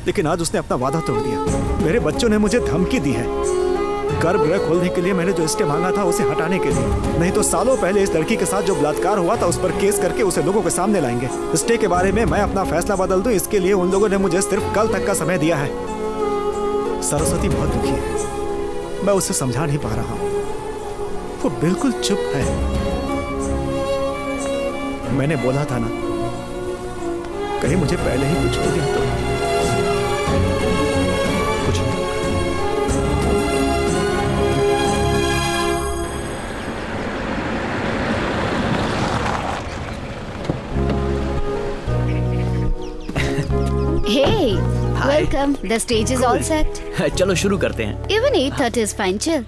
लेकिन आज उसने अपना वादा तोड़ दिया। मेरे बच्चों ने मुझे धमकी दी है। गर्भगृह खोलने के लिए मैंने जो स्टे मांगा था उसे हटाने के लिए, नहीं तो सालों पहले इस लड़की के साथ जो बलात्कार हुआ था उस पर केस करके उसे लोगों के सामने लाएंगे। स्टे के बारे में मैं अपना फैसला बदल दूं, इसके लिए उन लोगों ने मुझे सिर्फ कल तक का समय दिया है। सरस्वती बहुत दुखी है, मैं उसे समझा नहीं पा रहा हूं। वो बिल्कुल चुप है। मैंने बोला था ना, कहीं मुझे पहले ही कुछ हो गया तो कुछ नहीं। Hey, welcome. The stage is all set. चलो शुरू करते हैं। Even 8:30 is fine. Chill.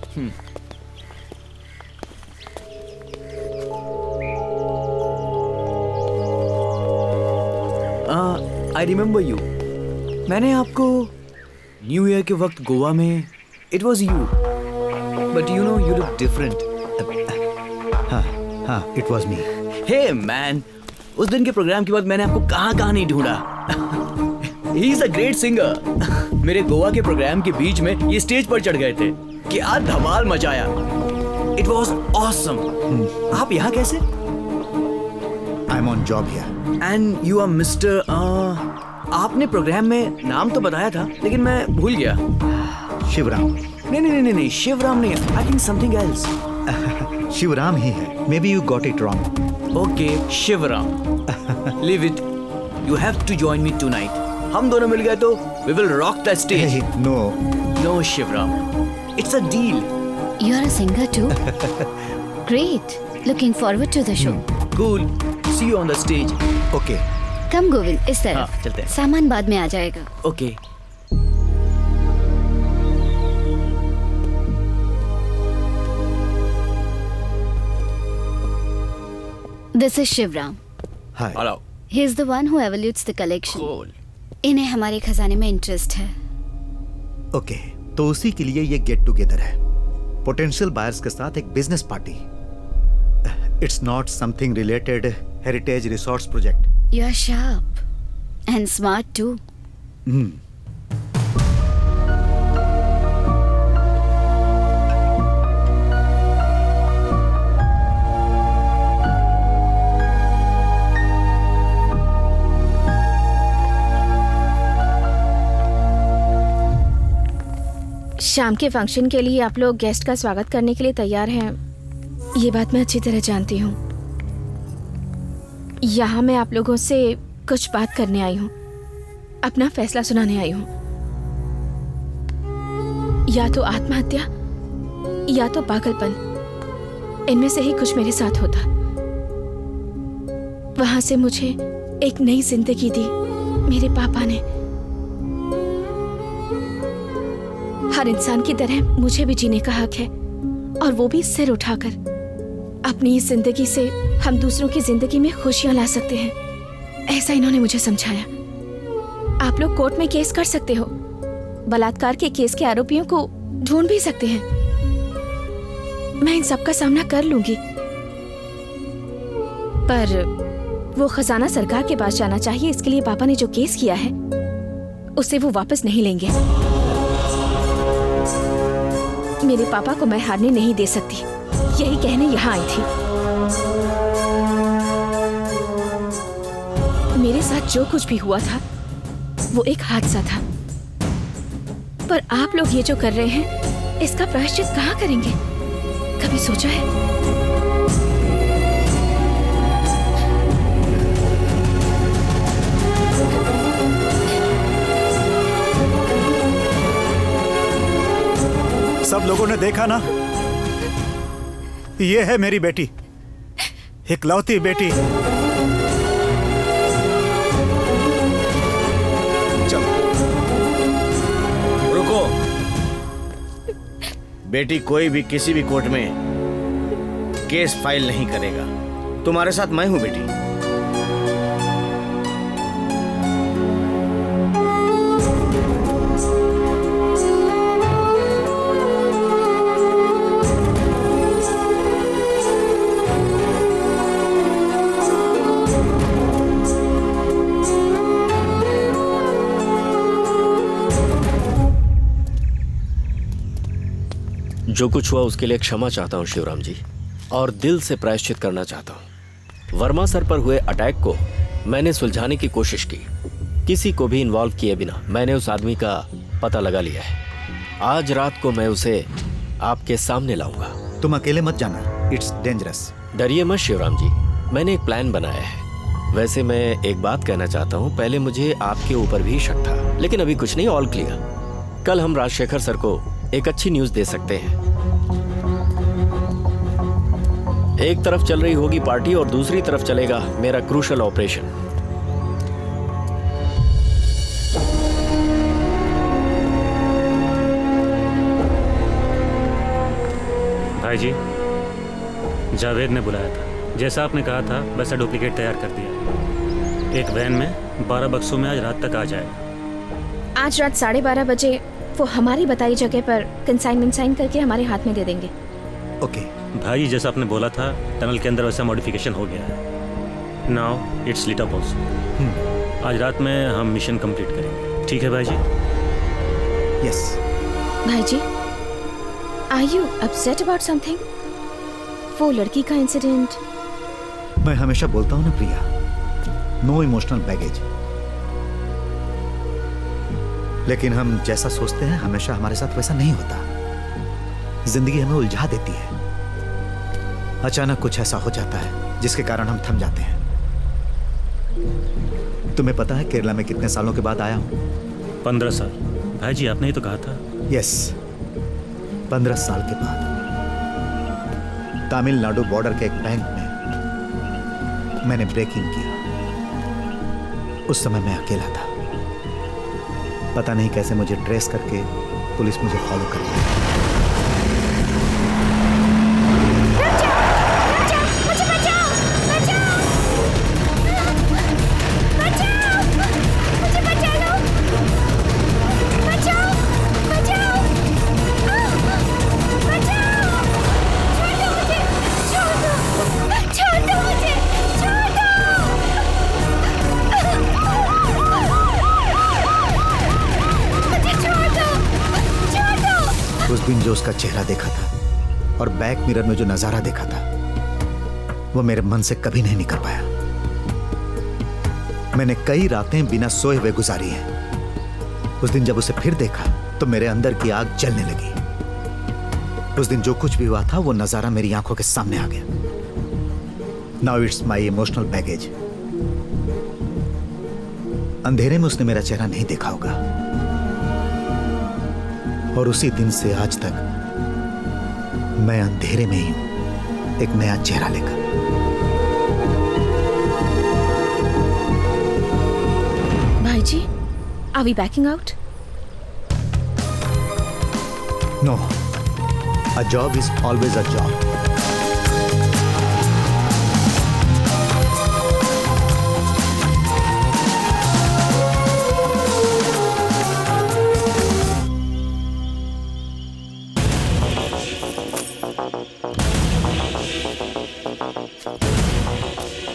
I remember you. मैंने आपको न्यू ईयर के वक्त गोवा में, it was you, but you know you look different. हाँ, it was me. Hey man, उस दिन के प्रोग्राम के बाद मैंने आपको कहाँ नहीं ढूंढा। He is a great singer. मेरे गोवा के प्रोग्राम के बीच में ये स्टेज पर चढ़ गए थे, क्या धमाल मचाया। It was awesome. आप यहाँ कैसे? I'm on job here. And you are Mr. आपने प्रोग्राम में नाम तो बताया था, लेकिन मैं भूल गया। शिवराम। नहीं, शिवराम नहीं, I think something else. Shivram ही है। Maybe you got it wrong. Okay, Shivram. Leave it. You have to join me tonight. हम दोनों मिल गए तो we will rock the stage. Hey, no, Shivram. It's a deal. You are a singer too? Great. Looking forward to the show. Cool. See you on the stage. Okay. Come Govind, इस तरफ। हाँ, चलते हैं। सामान बाद में आ जाएगा। Okay. This is Shivram. Hi. Hello. He is the one who evaluates the collection. Cool. इन्हें हमारे खजाने में इंटरेस्ट है। ओके, तो उसी के लिए ये गेट टुगेदर है। पोटेंशियल बायर्स के साथ एक business party. It's not something related heritage resorts project. You are sharp and smart too. शाम के फंक्शन के लिए आप लोग गेस्ट का स्वागत करने के लिए तैयार हैं, ये बात मैं अच्छी तरह जानती हूँ। यहाँ मैं आप लोगों से कुछ बात करने आई हूँ, अपना फैसला सुनाने आई हूँ। या तो आत्महत्या या तो पागलपन, इनमें से ही कुछ मेरे साथ होता। वहां से मुझे एक नई जिंदगी दी मेरे पापा ने। हर इंसान की तरह मुझे भी जीने का हक है, और वो भी सिर उठाकर। अपनी इस जिंदगी से हम दूसरों की जिंदगी में खुशियां ला सकते हैं, ऐसा इन्होंने मुझे समझाया। आप लोग कोर्ट में केस कर सकते हो, बलात्कार के केस के आरोपियों को ढूंढ भी सकते हैं। मैं इन सब का सामना कर लूंगी, पर वो खजाना सरकार के पास जाना चाहिए। इसके लिए पापा ने जो केस किया है उसे वो वापस नहीं लेंगे। मेरे पापा को मैं हारने नहीं दे सकती, यही कहने यहाँ आई थी। मेरे साथ जो कुछ भी हुआ था वो एक हादसा था, पर आप लोग ये जो कर रहे हैं इसका प्रायश्चित कहाँ करेंगे? कभी सोचा है? सब लोगों ने देखा ना, ये है मेरी बेटी, इकलौती बेटी। चलो रुको। बेटी कोई भी किसी भी कोर्ट में केस फाइल नहीं करेगा। तुम्हारे साथ मैं हूं बेटी। जो कुछ हुआ उसके लिए क्षमा चाहता हूँ शिवराम जी, और दिल से प्रायश्चित करना चाहता हूँ। वर्मा सर पर हुए अटैक को मैंने सुलझाने की कोशिश की, किसी को भी इन्वॉल्व किए बिना मैंने उस आदमी का पता लगा लिया है। आज रात को मैं उसे आपके सामने लाऊंगा। तुम अकेले मत जाना, इट्स डेंजरस। डरिए मत शिवराम जी, मैंने एक प्लान बनाया है। वैसे मैं एक बात कहना चाहता हूँ, पहले मुझे आपके ऊपर भी शक था, लेकिन अभी कुछ नहीं, ऑल क्लियर। कल हम राजशेखर सर को एक अच्छी न्यूज दे सकते हैं। एक तरफ चल रही होगी पार्टी और दूसरी तरफ चलेगा मेरा क्रूशल ऑपरेशन। भाई जी, जावेद ने बुलाया था, जैसा आपने कहा था वैसा डुप्लीकेट तैयार कर दिया। एक वैन में 12 बक्सों में आज रात तक आ जाएगा। आज रात 12:30 बजे वो हमारी बताई जगह पर कंसाइनमेंट साइन करके हमारे हाथ में दे देंगे। ओके भाई, जैसा आपने बोला था टनल के अंदर वैसा मॉडिफिकेशन हो गया है। Now it's lit up also. आज रात में हम मिशन कंप्लीट करेंगे, ठीक है भाई जी? यस। भाई जी, are you upset about something? वो लड़की का इंसिडेंट। मैं हमेशा बोलता हूँ ना प्रिया, नो इमोशनल बैगेज। लेकिन हम जैसा सोचते हैं हमेशा हमारे साथ वैसा नहीं होता। जिंदगी हमें उलझा देती है, अचानक कुछ ऐसा हो जाता है जिसके कारण हम थम जाते हैं। तुम्हें पता है केरला में कितने सालों के बाद आया हूं? 15 साल। भाई जी, आपने ही तो कहा था। यस, 15 साल के बाद तमिलनाडु बॉर्डर के एक बैंक में मैंने ब्रेकिंग किया। उस समय मैं अकेला था, पता नहीं कैसे मुझे ट्रेस करके पुलिस मुझे फॉलो कर लिया। उस दिन जो उसका चेहरा देखा था और बैक मिरर में जो नजारा देखा था वो मेरे मन से कभी नहीं निकल पाया। मैंने कई रातें बिना सोए हुए गुजारी हैं। उस दिन जब उसे फिर देखा तो मेरे अंदर की आग जलने लगी। उस दिन जो कुछ भी हुआ था वो नजारा मेरी आंखों के सामने आ गया। Now it's my emotional baggage. अंधेरे में उसने मेरा चेहरा नहीं देखा होगा, और उसी दिन से आज तक मैं अंधेरे में ही हूं, एक नया चेहरा लेकर। भाई जी, are we backing out? No, a job is always a job.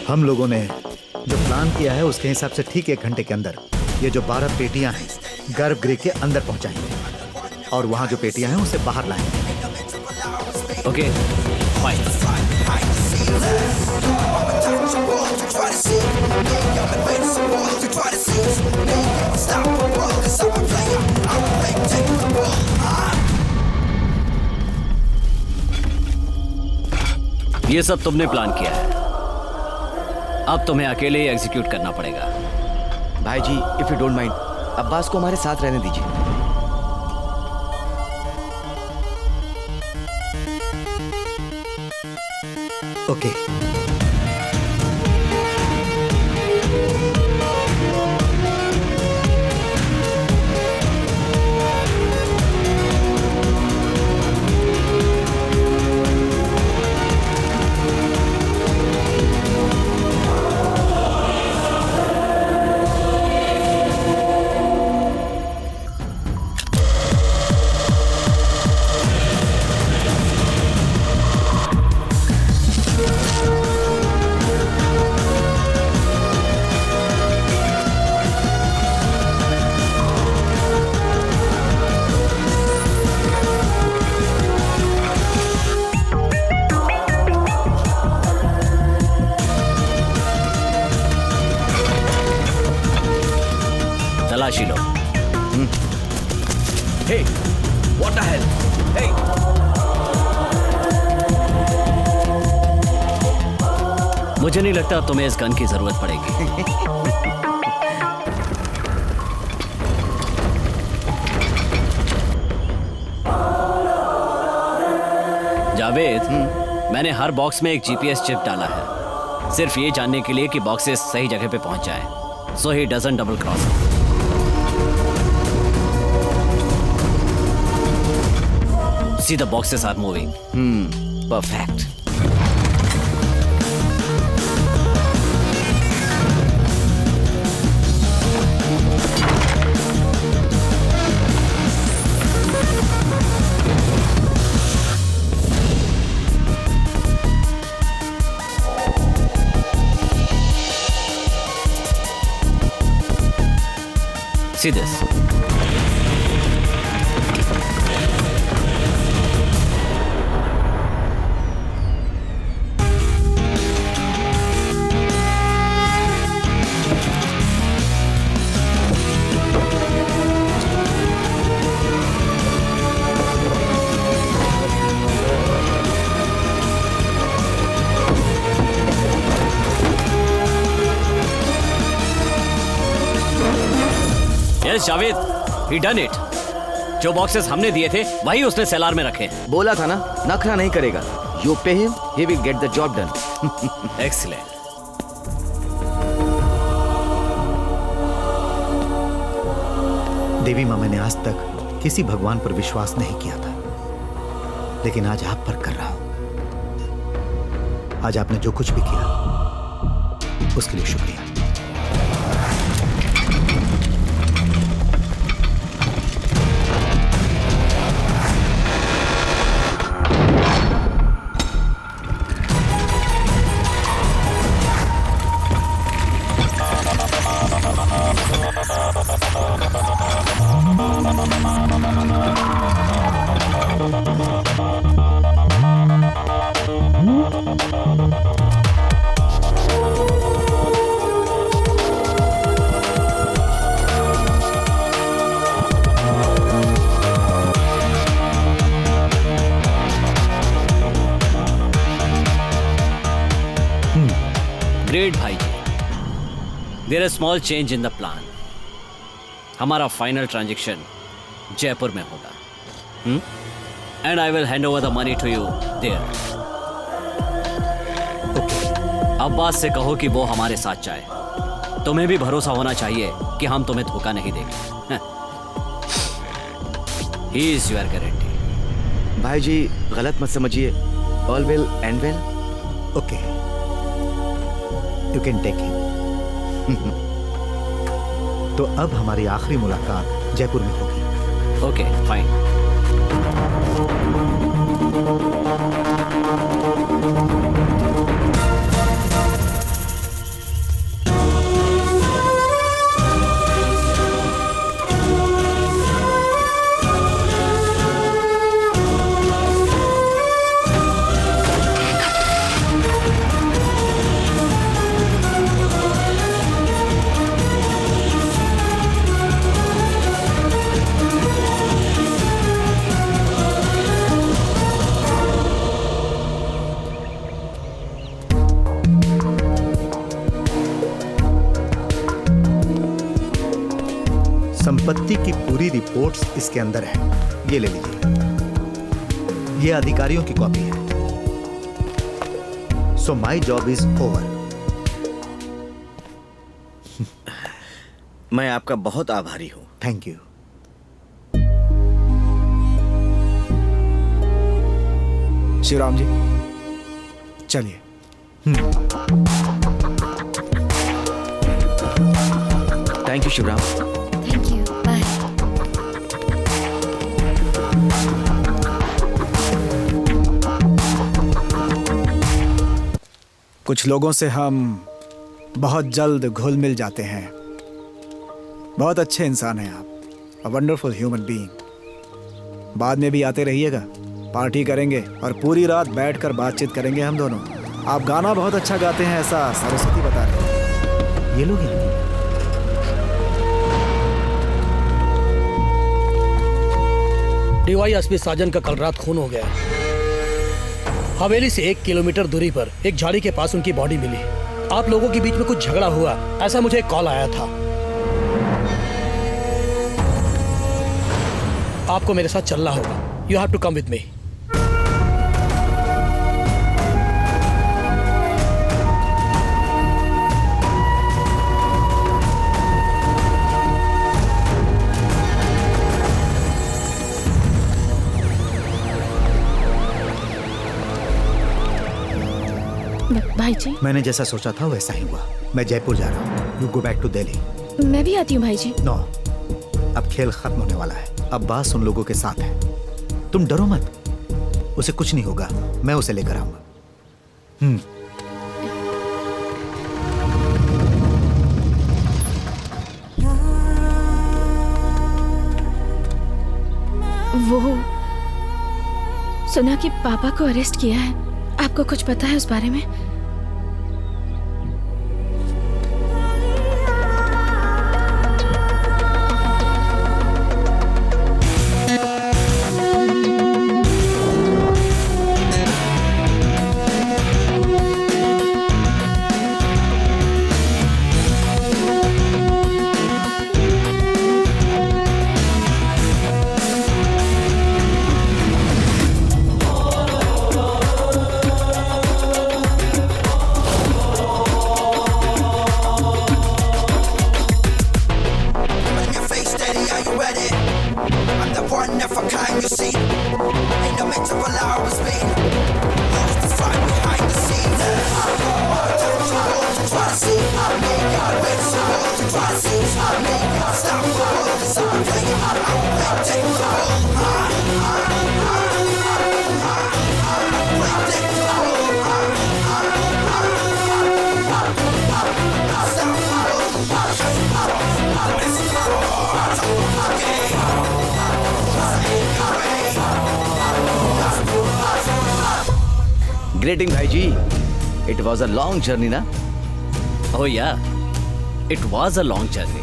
हम लोगों ने जो प्लान किया है उसके हिसाब से ठीक 1 घंटे के अंदर ये जो 12 पेटियां हैं गर्भगृह के अंदर पहुंचाएंगे और वहां जो पेटियां हैं उसे बाहर लाएंगे। Okay, fine. ये सब तुमने प्लान किया है, अब तुम्हें अकेले ही एग्जीक्यूट करना पड़ेगा। भाई जी, if you don't mind, Abbas को हमारे साथ रहने दीजिए। ओके। तलाशी लो। Hey, what the hell? Hey! मुझे नहीं लगता तुम्हें इस गन की जरूरत पड़ेगी। जावेद, मैंने हर बॉक्स में एक जीपीएस चिप डाला है, सिर्फ ये जानने के लिए कि बॉक्सेस सही जगह पे पहुंच जाए, so he doesn't double cross. See, the boxes are moving. Perfect. See this. Javed, he done it. जो बॉक्सेस हमने दिए थे वही उसने सेलार में रखे। बोला था ना, नखरा नहीं करेगा। You pay him, he will get the job done. Excellent. देवी माँ, मैंने आज तक किसी भगवान पर विश्वास नहीं किया था, लेकिन आज आप पर कर रहा हूं। आज आपने जो कुछ भी किया उसके लिए शुक्रिया। ग्रेट भाई जी, there is small change in the plan. हमारा फाइनल ट्रांजैक्शन जयपुर में होगा, and I will hand over the money to you there. Abbas से कहो कि वो हमारे साथ जाए। तुम्हें भी भरोसा होना चाहिए कि हम तुम्हें धोखा नहीं देंगे। He is your guarantee. भाई जी गलत मत समझिए, all will end well. Okay, you can take him. तो अब हमारी आखिरी मुलाकात जयपुर में होगी। Okay fine. संपत्ति की पूरी रिपोर्ट्स इसके अंदर है, ये ले लीजिए। ये अधिकारियों की कॉपी है। सो माई जॉब इज ओवर। मैं आपका बहुत आभारी हूं। Thank you. शिवराम जी चलिए। Thank you Shivram. Thank you, bye. कुछ लोगों से हम बहुत जल्द घुल मिल जाते हैं। बहुत अच्छे इंसान हैं आप, अ वंडरफुल ह्यूमन बीइंग। बाद में भी आते रहिएगा, पार्टी करेंगे और पूरी रात बैठकर बातचीत करेंगे हम दोनों। आप गाना बहुत अच्छा गाते हैं, ऐसा सरस्वती बता रहे हैं। ये लोग हैं। डीवाईएसपी साजन का कल रात खून हो गया। हवेली से 1 किलोमीटर दूरी पर एक झाड़ी के पास उनकी बॉडी मिली। आप लोगों के बीच में कुछ झगड़ा हुआ, ऐसा मुझे एक कॉल आया था। आपको मेरे साथ चलना होगा। You have to come with me. भाई जी, मैंने जैसा सोचा था वैसा ही हुआ। मैं जयपुर जा रहा हूँ। You go back to Delhi. मैं भी आती हूँ भाई जी। नो, अब खेल खत्म होने वाला है। अब बास उन लोगों के साथ है। तुम डरो मत, उसे कुछ नहीं होगा। मैं उसे लेकर आऊंगा। वो सुना कि पापा को अरेस्ट किया है। आपको कुछ पता है उस बारे में? ग्रेटिंग भाई जी, it was a long journey ना? Oh yeah, it was a long journey,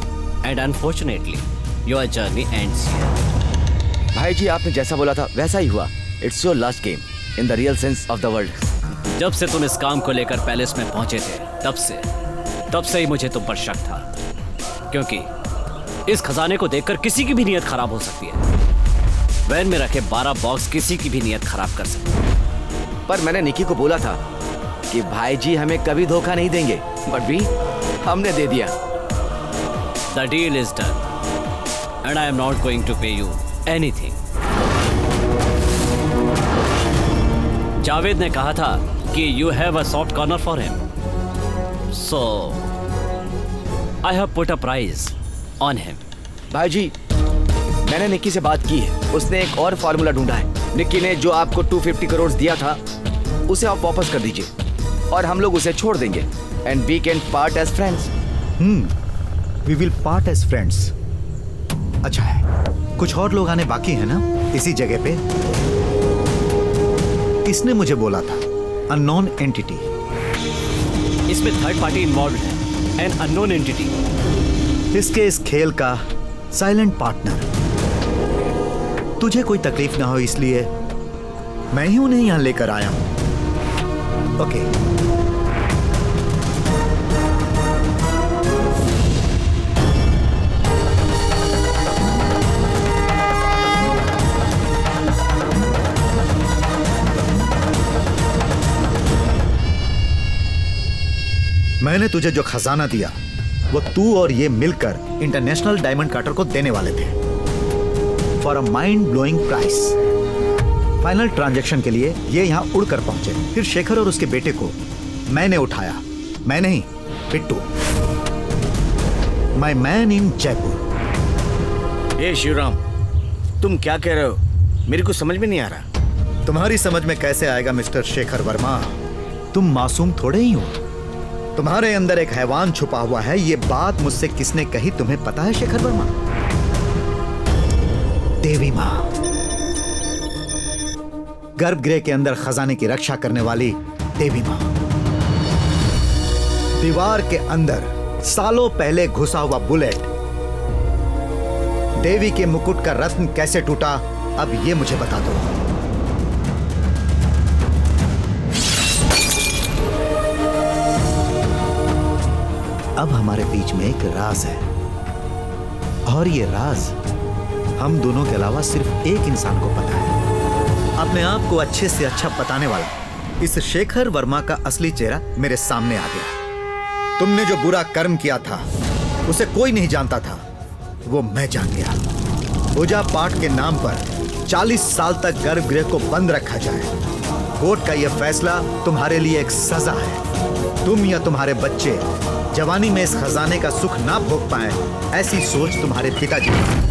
and unfortunately, your journey ends here. भाई जी आपने जैसा बोला था वैसा ही हुआ। It's your last game in the real sense of the word. जब से तुम इस काम को लेकर पैलेस में पहुंचे थे, तब से ही मुझे तुम पर शक था, क्योंकि इस खजाने को देखकर किसी की भी नीयत खराब हो सकती है। वैन में रखे 12 बॉक्स किसी की भी नीयत खराब कर सकते हैं। पर मैंने निकी को बोला था कि भाई जी हमें कभी धोखा नहीं देंगे, बट भी हमने दे दिया। The deal is done, and I am not going to pay you anything. Javed ने कहा था कि you have a soft corner for him, so I have put a prize on him. भाई जी, मैंने निक्की से बात की है, उसने एक और फार्मूला ढूंढा है। निक्की ने जो आपको 250 करोड़ दिया था उसे आप वापस कर दीजिए और हम लोग उसे छोड़ देंगे and we can part as friends. We will part as friends. अच्छा है, कुछ और लोग आने बाकी है ना इसी जगह पे? किसने मुझे बोला था अननोन एंटिटी? इसमें थर्ड पार्टी इन्वॉल्व है, एन अननोन एंटिटी। इसके इस खेल का साइलेंट पार्टनर। तुझे कोई तकलीफ ना हो इसलिए मैं ही उन्हें यहां लेकर आया हूं। ओके। मैंने तुझे जो खजाना दिया वो तू और ये मिलकर इंटरनेशनल डायमंड कार्टर को देने वाले थे for a mind blowing price. Final transaction के लिए ये यहां उड़कर पहुंचे, फिर शेखर और उसके बेटे को मैंने उठाया। मैं नहीं, पिट्टू, माय मैन इन जयपुर। ए शिवराम, तुम क्या कह रहे हो? मेरे को समझ में नहीं आ रहा। तुम्हारी समझ में कैसे आएगा मिस्टर शेखर वर्मा? तुम मासूम थोड़े ही हो। तुम्हारे अंदर एक हैवान छुपा हुआ है। ये बात मुझसे किसने कही तुम्हें पता है शेखर वर्मा? देवी मां, गर्भगृह के अंदर खजाने की रक्षा करने वाली देवी मां। दीवार के अंदर सालों पहले घुसा हुआ बुलेट। देवी के मुकुट का रत्न कैसे टूटा, अब ये मुझे बता दो। अब हमारे बीच में एक राज है और ये राज हम दोनों के अलावा सिर्फ एक इंसान को पता है। अपने आप को अच्छे से अच्छा बताने वाला इस शेखर वर्मा का असली चेहरा मेरे सामने आ गया। तुमने जो बुरा कर्म किया था उसे कोई नहीं जानता था, वो मैं जान गया। पूजा पाठ के नाम पर 40 साल तक गर्भगृह को बंद रखा जाए। कोर्ट का यह फैसला तुम्हारे लिए एक सजा है। तुम या तुम्हारे बच्चे जवानी में इस खजाने का सुख ना भोग पाए, ऐसी सोच तुम्हारे पिताजी की।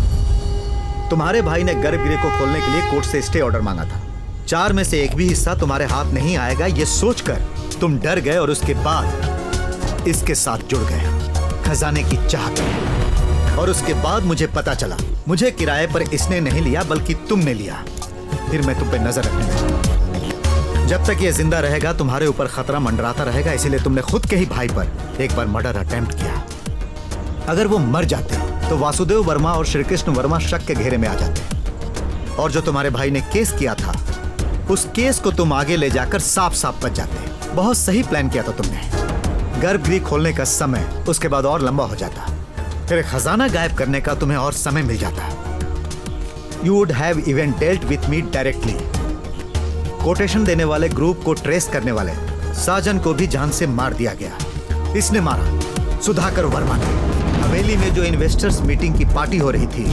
तुम्हारे भाई ने गर्भगृह को खोलने के लिए कोर्ट से स्टे ऑर्डर मांगा था। 4 में से एक भी हिस्सा तुम्हारे हाथ नहीं आएगा, ये सोचकर तुम डर गए और उसके बाद इसके साथ जुड़ गए खजाने की चाहत में। और उसके बाद मुझे पता चला, मुझे किराए पर इसने नहीं लिया बल्कि तुमने लिया। फिर मैं तुम पे नजर रखने लगा। जब तक ये जिंदा रहेगा तुम्हारे ऊपर खतरा मंडराता रहेगा, इसीलिए तुमने खुद के ही भाई पर एक बार मर्डर अटेम्प्ट किया। अगर वो मर जाते तो वासुदेव वर्मा और श्री कृष्ण वर्मा शक के घेरे में आ जाते और जो तुम्हारे भाई ने केस किया था उस केस को तुम आगे ले जाकर साफ साफ बच जाते। बहुत सही प्लान किया था तुमने। गर्भगृह खोलने का समय उसके बाद और लंबा हो जाता, फिर खजाना गायब करने का तुम्हें और समय मिल जाता। You would have even dealt with me directly. Quotation देने वाले ग्रुप को ट्रेस करने वाले साजन को भी जान से मार दिया गया। इसने मारा सुधाकर वर्मा ने। हवेली में जो इन्वेस्टर्स मीटिंग की पार्टी हो रही थी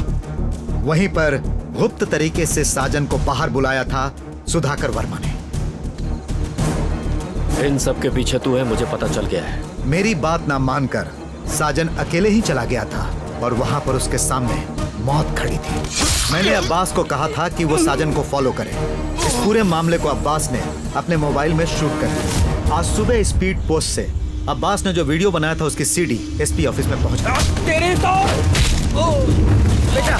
वहीं पर गुप्त तरीके से साजन को बाहर बुलाया था सुधाकर वर्मा ने। इन सब के पीछे तू है, मुझे पता चल गया है। मेरी बात ना मानकर साजन अकेले ही चला गया था और वहां पर उसके सामने मौत खड़ी थी। मैंने अब्बास को कहा था कि वो साजन को फॉलो करे। इस पूरे मामले को अब्बास ने अपने मोबाइल में शूट कर दिया। आज सुबह स्पीड पोस्ट से अब्बास ने जो वीडियो बनाया था उसकी सीडी एसपी ऑफिस में पहुंच गई। तेरे तो बेटा,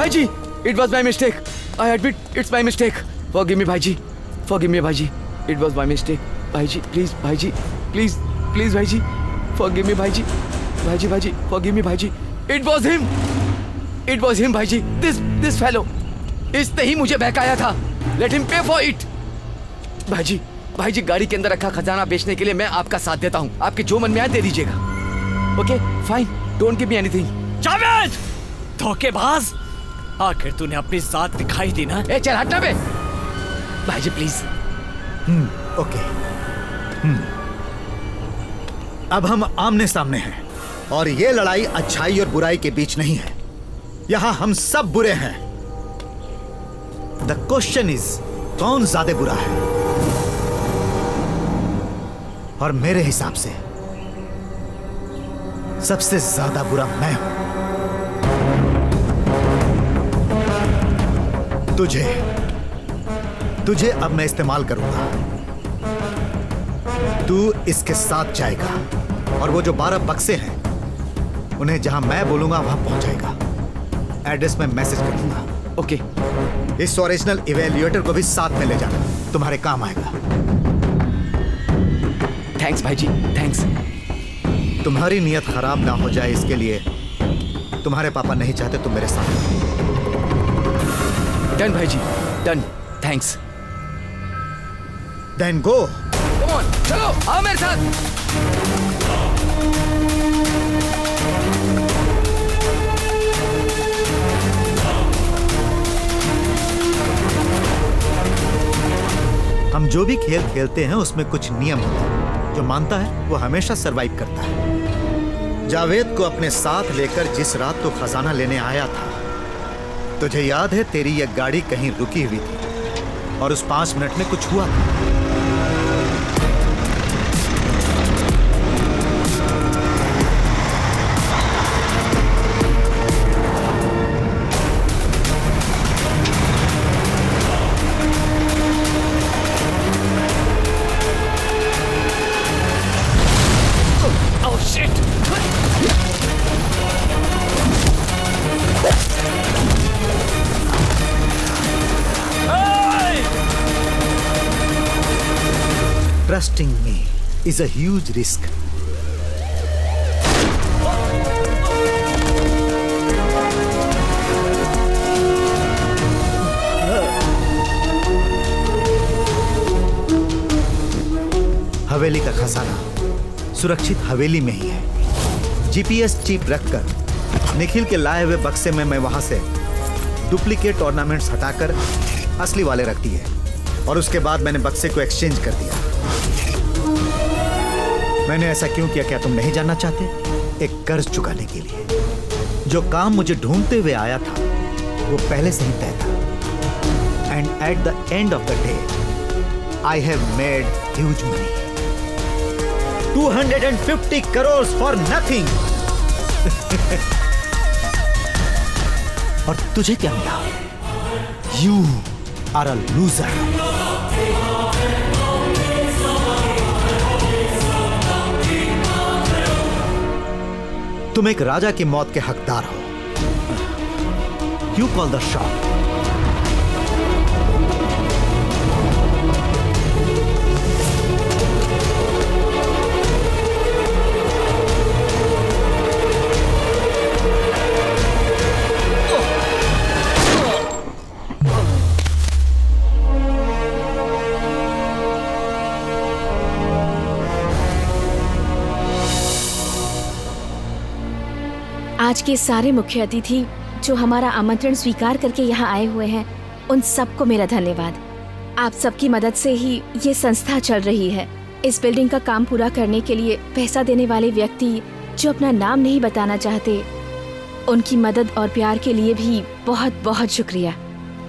भाईजी, it was my mistake. I admit it's my mistake. Forgive me भाईजी. Forgive me भाईजी. It was my mistake. भाईजी, please भाईजी. Please, please भाईजी. Forgive me भाईजी. भाईजी, भाईजी, forgive me भाईजी. It was him. It was him भाईजी. This fellow. इसने ही मुझे बहकाया था. Let him pay for it. भाईजी, भाईजी, गाड़ी के अंदर रखा खजाना बेचने के लिए मैं आपका साथ देता हूँ. आपके जो मन में आए दे दीजिएगा. Okay, fine. Don't give me anything. Javed, धोखेबाज! आखिर तूने अपनी जात दिखाई दी ना? ए, चल हटना बे. भाईजी प्लीज. ओके. अब हम आमने सामने हैं और ये लड़ाई अच्छाई और बुराई के बीच नहीं है. यहां हम सब बुरे हैं. द क्वेश्चन इज कौन ज्यादा बुरा है? और मेरे हिसाब से सबसे ज्यादा बुरा मैं हूं. तुझे अब मैं इस्तेमाल करूंगा. तू इसके साथ जाएगा और वो जो 12 बक्से हैं उन्हें जहां मैं बोलूंगा वहां पहुंचाएगा. एड्रेस में मैसेज कर दूंगा. ओके. इस ओरिजिनल इवैल्यूएटर को भी साथ में ले जाना, तुम्हारे काम आएगा. थैंक्स भाईजी, थैंक्स. तुम्हारी नीयत खराब ना हो जाए इसके लिए तुम्हारे पापा नहीं चाहते तुम मेरे साथ. डन भाईजी, done. Thanks. Then go. Come on, चलो आओ मेरे साथ. हम जो भी खेल खेलते हैं उसमें कुछ नियम होते हैं. जो मानता है वो हमेशा सरवाइव करता है. जावेद को अपने साथ लेकर जिस रात तो खजाना लेने आया था, तुझे याद है तेरी यह गाड़ी कहीं रुकी हुई थी और उस 5 मिनट में कुछ हुआ था. Trusting me is a huge risk. हवेली का खजाना सुरक्षित हवेली में ही है. जीपीएस चिप रखकर निखिल के लाए हुए बक्से में मैं वहां से डुप्लीकेट ऑर्नामेंट्स हटाकर असली वाले रख दिए और उसके बाद मैंने बक्से को एक्सचेंज कर दिया. मैंने ऐसा क्यों किया क्या तुम नहीं जानना चाहते? एक कर्ज चुकाने के लिए. जो काम मुझे ढूंढते हुए आया था वो पहले से ही तय था. And at the end of the day I have made huge money. 250 crore for nothing. और तुझे क्या मिला? You are a loser. तुम एक राजा की मौत के हकदार हो. You call the shot. आज के सारे मुख्य अतिथि जो हमारा आमंत्रण स्वीकार करके यहाँ आए हुए हैं, उन सबको मेरा धन्यवाद. आप सबकी मदद से ही ये संस्था चल रही है. इस बिल्डिंग का काम पूरा करने के लिए पैसा देने वाले व्यक्ति जो अपना नाम नहीं बताना चाहते, उनकी मदद और प्यार के लिए भी बहुत बहुत शुक्रिया.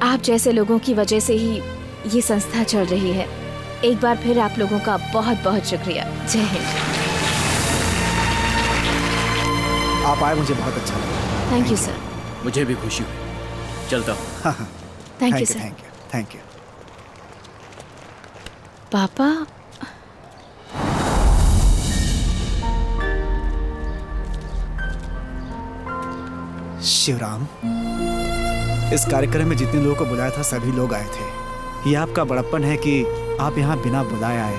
आप जैसे लोगों की वजह से ही ये संस्था चल रही है. एक बार फिर आप लोगों का बहुत बहुत शुक्रिया. जय हिंद. आप आए, मुझे बहुत अच्छा लगा. Thank you sir. मुझे भी खुशी हुई. चलता हूँ. Thank you sir. Thank you. Thank you. पापा, शिवराम, इस कार्यक्रम में जितने लोगों को बुलाया था सभी लोग आए थे। ये आपका बड़प्पन है कि आप यहाँ बिना बुलाए आए।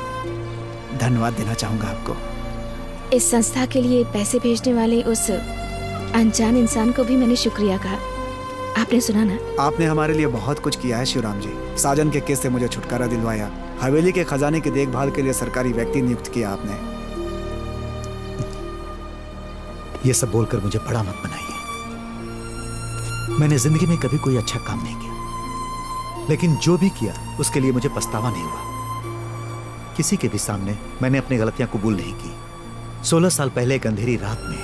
धन्यवाद देना चाहूंगा आपको। इस संस्था के लिए पैसे भेजने वाले उस अनजान इंसान को भी मैंने शुक्रिया कहा। आपने सुना ना? आपने हमारे लिए बहुत कुछ किया है शिवराम जी। साजन के केस से मुझे छुटकारा दिलवाया, हवेली के खजाने की देखभाल के लिए सरकारी व्यक्ति नियुक्त किया आपने। ये सब बोलकर मुझे बड़ा मत बनाइए। मैंने जिंदगी में कभी कोई अच्छा काम नहीं किया, लेकिन जो भी किया उसके लिए मुझे पछतावा नहीं हुआ। किसी के भी सामने मैंने अपनी गलतियां कबूल नहीं की। 16 साल पहले एक अंधेरी रात में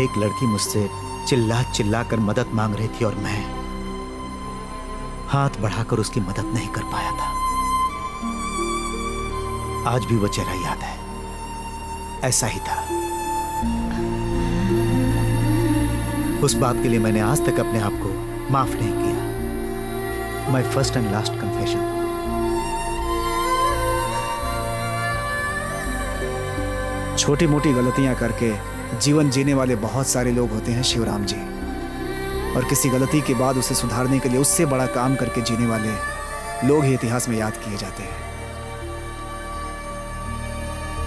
एक लड़की मुझसे चिल्ला चिल्ला कर मदद मांग रही थी और मैं हाथ बढ़ाकर उसकी मदद नहीं कर पाया था। आज भी वो चेहरा याद है, ऐसा ही था। उस बात के लिए मैंने आज तक अपने आप को माफ नहीं किया। My first and last confession. छोटी मोटी गलतियां करके जीवन जीने वाले बहुत सारे लोग होते हैं शिवराम जी, और किसी गलती के बाद उसे सुधारने के लिए उससे बड़ा काम करके जीने वाले लोग ही इतिहास में याद किए जाते हैं।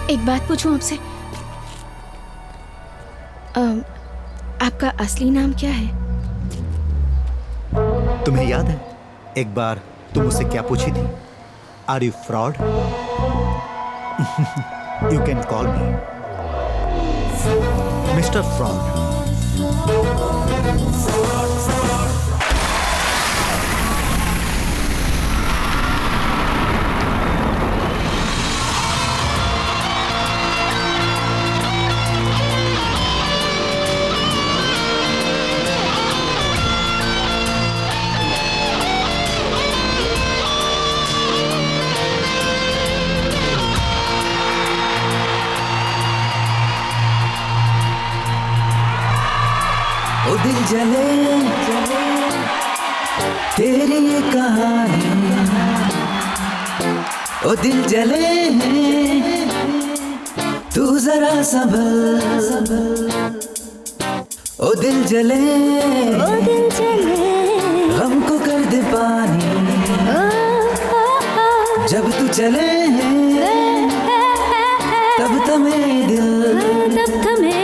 एक बात पूछूं आपसे, आपका असली नाम क्या है? तुम्हें याद है एक बार तुम मुझसे क्या पूछी थी? Are you fraud? You can call me mister fraud. ओ दिल जले तेरी ये कहानी, ओ दिल जले तू जरा संभल, ओ दिल जले गम को कर दे पानी, जब तू चले तब थमे दिल, तब थमे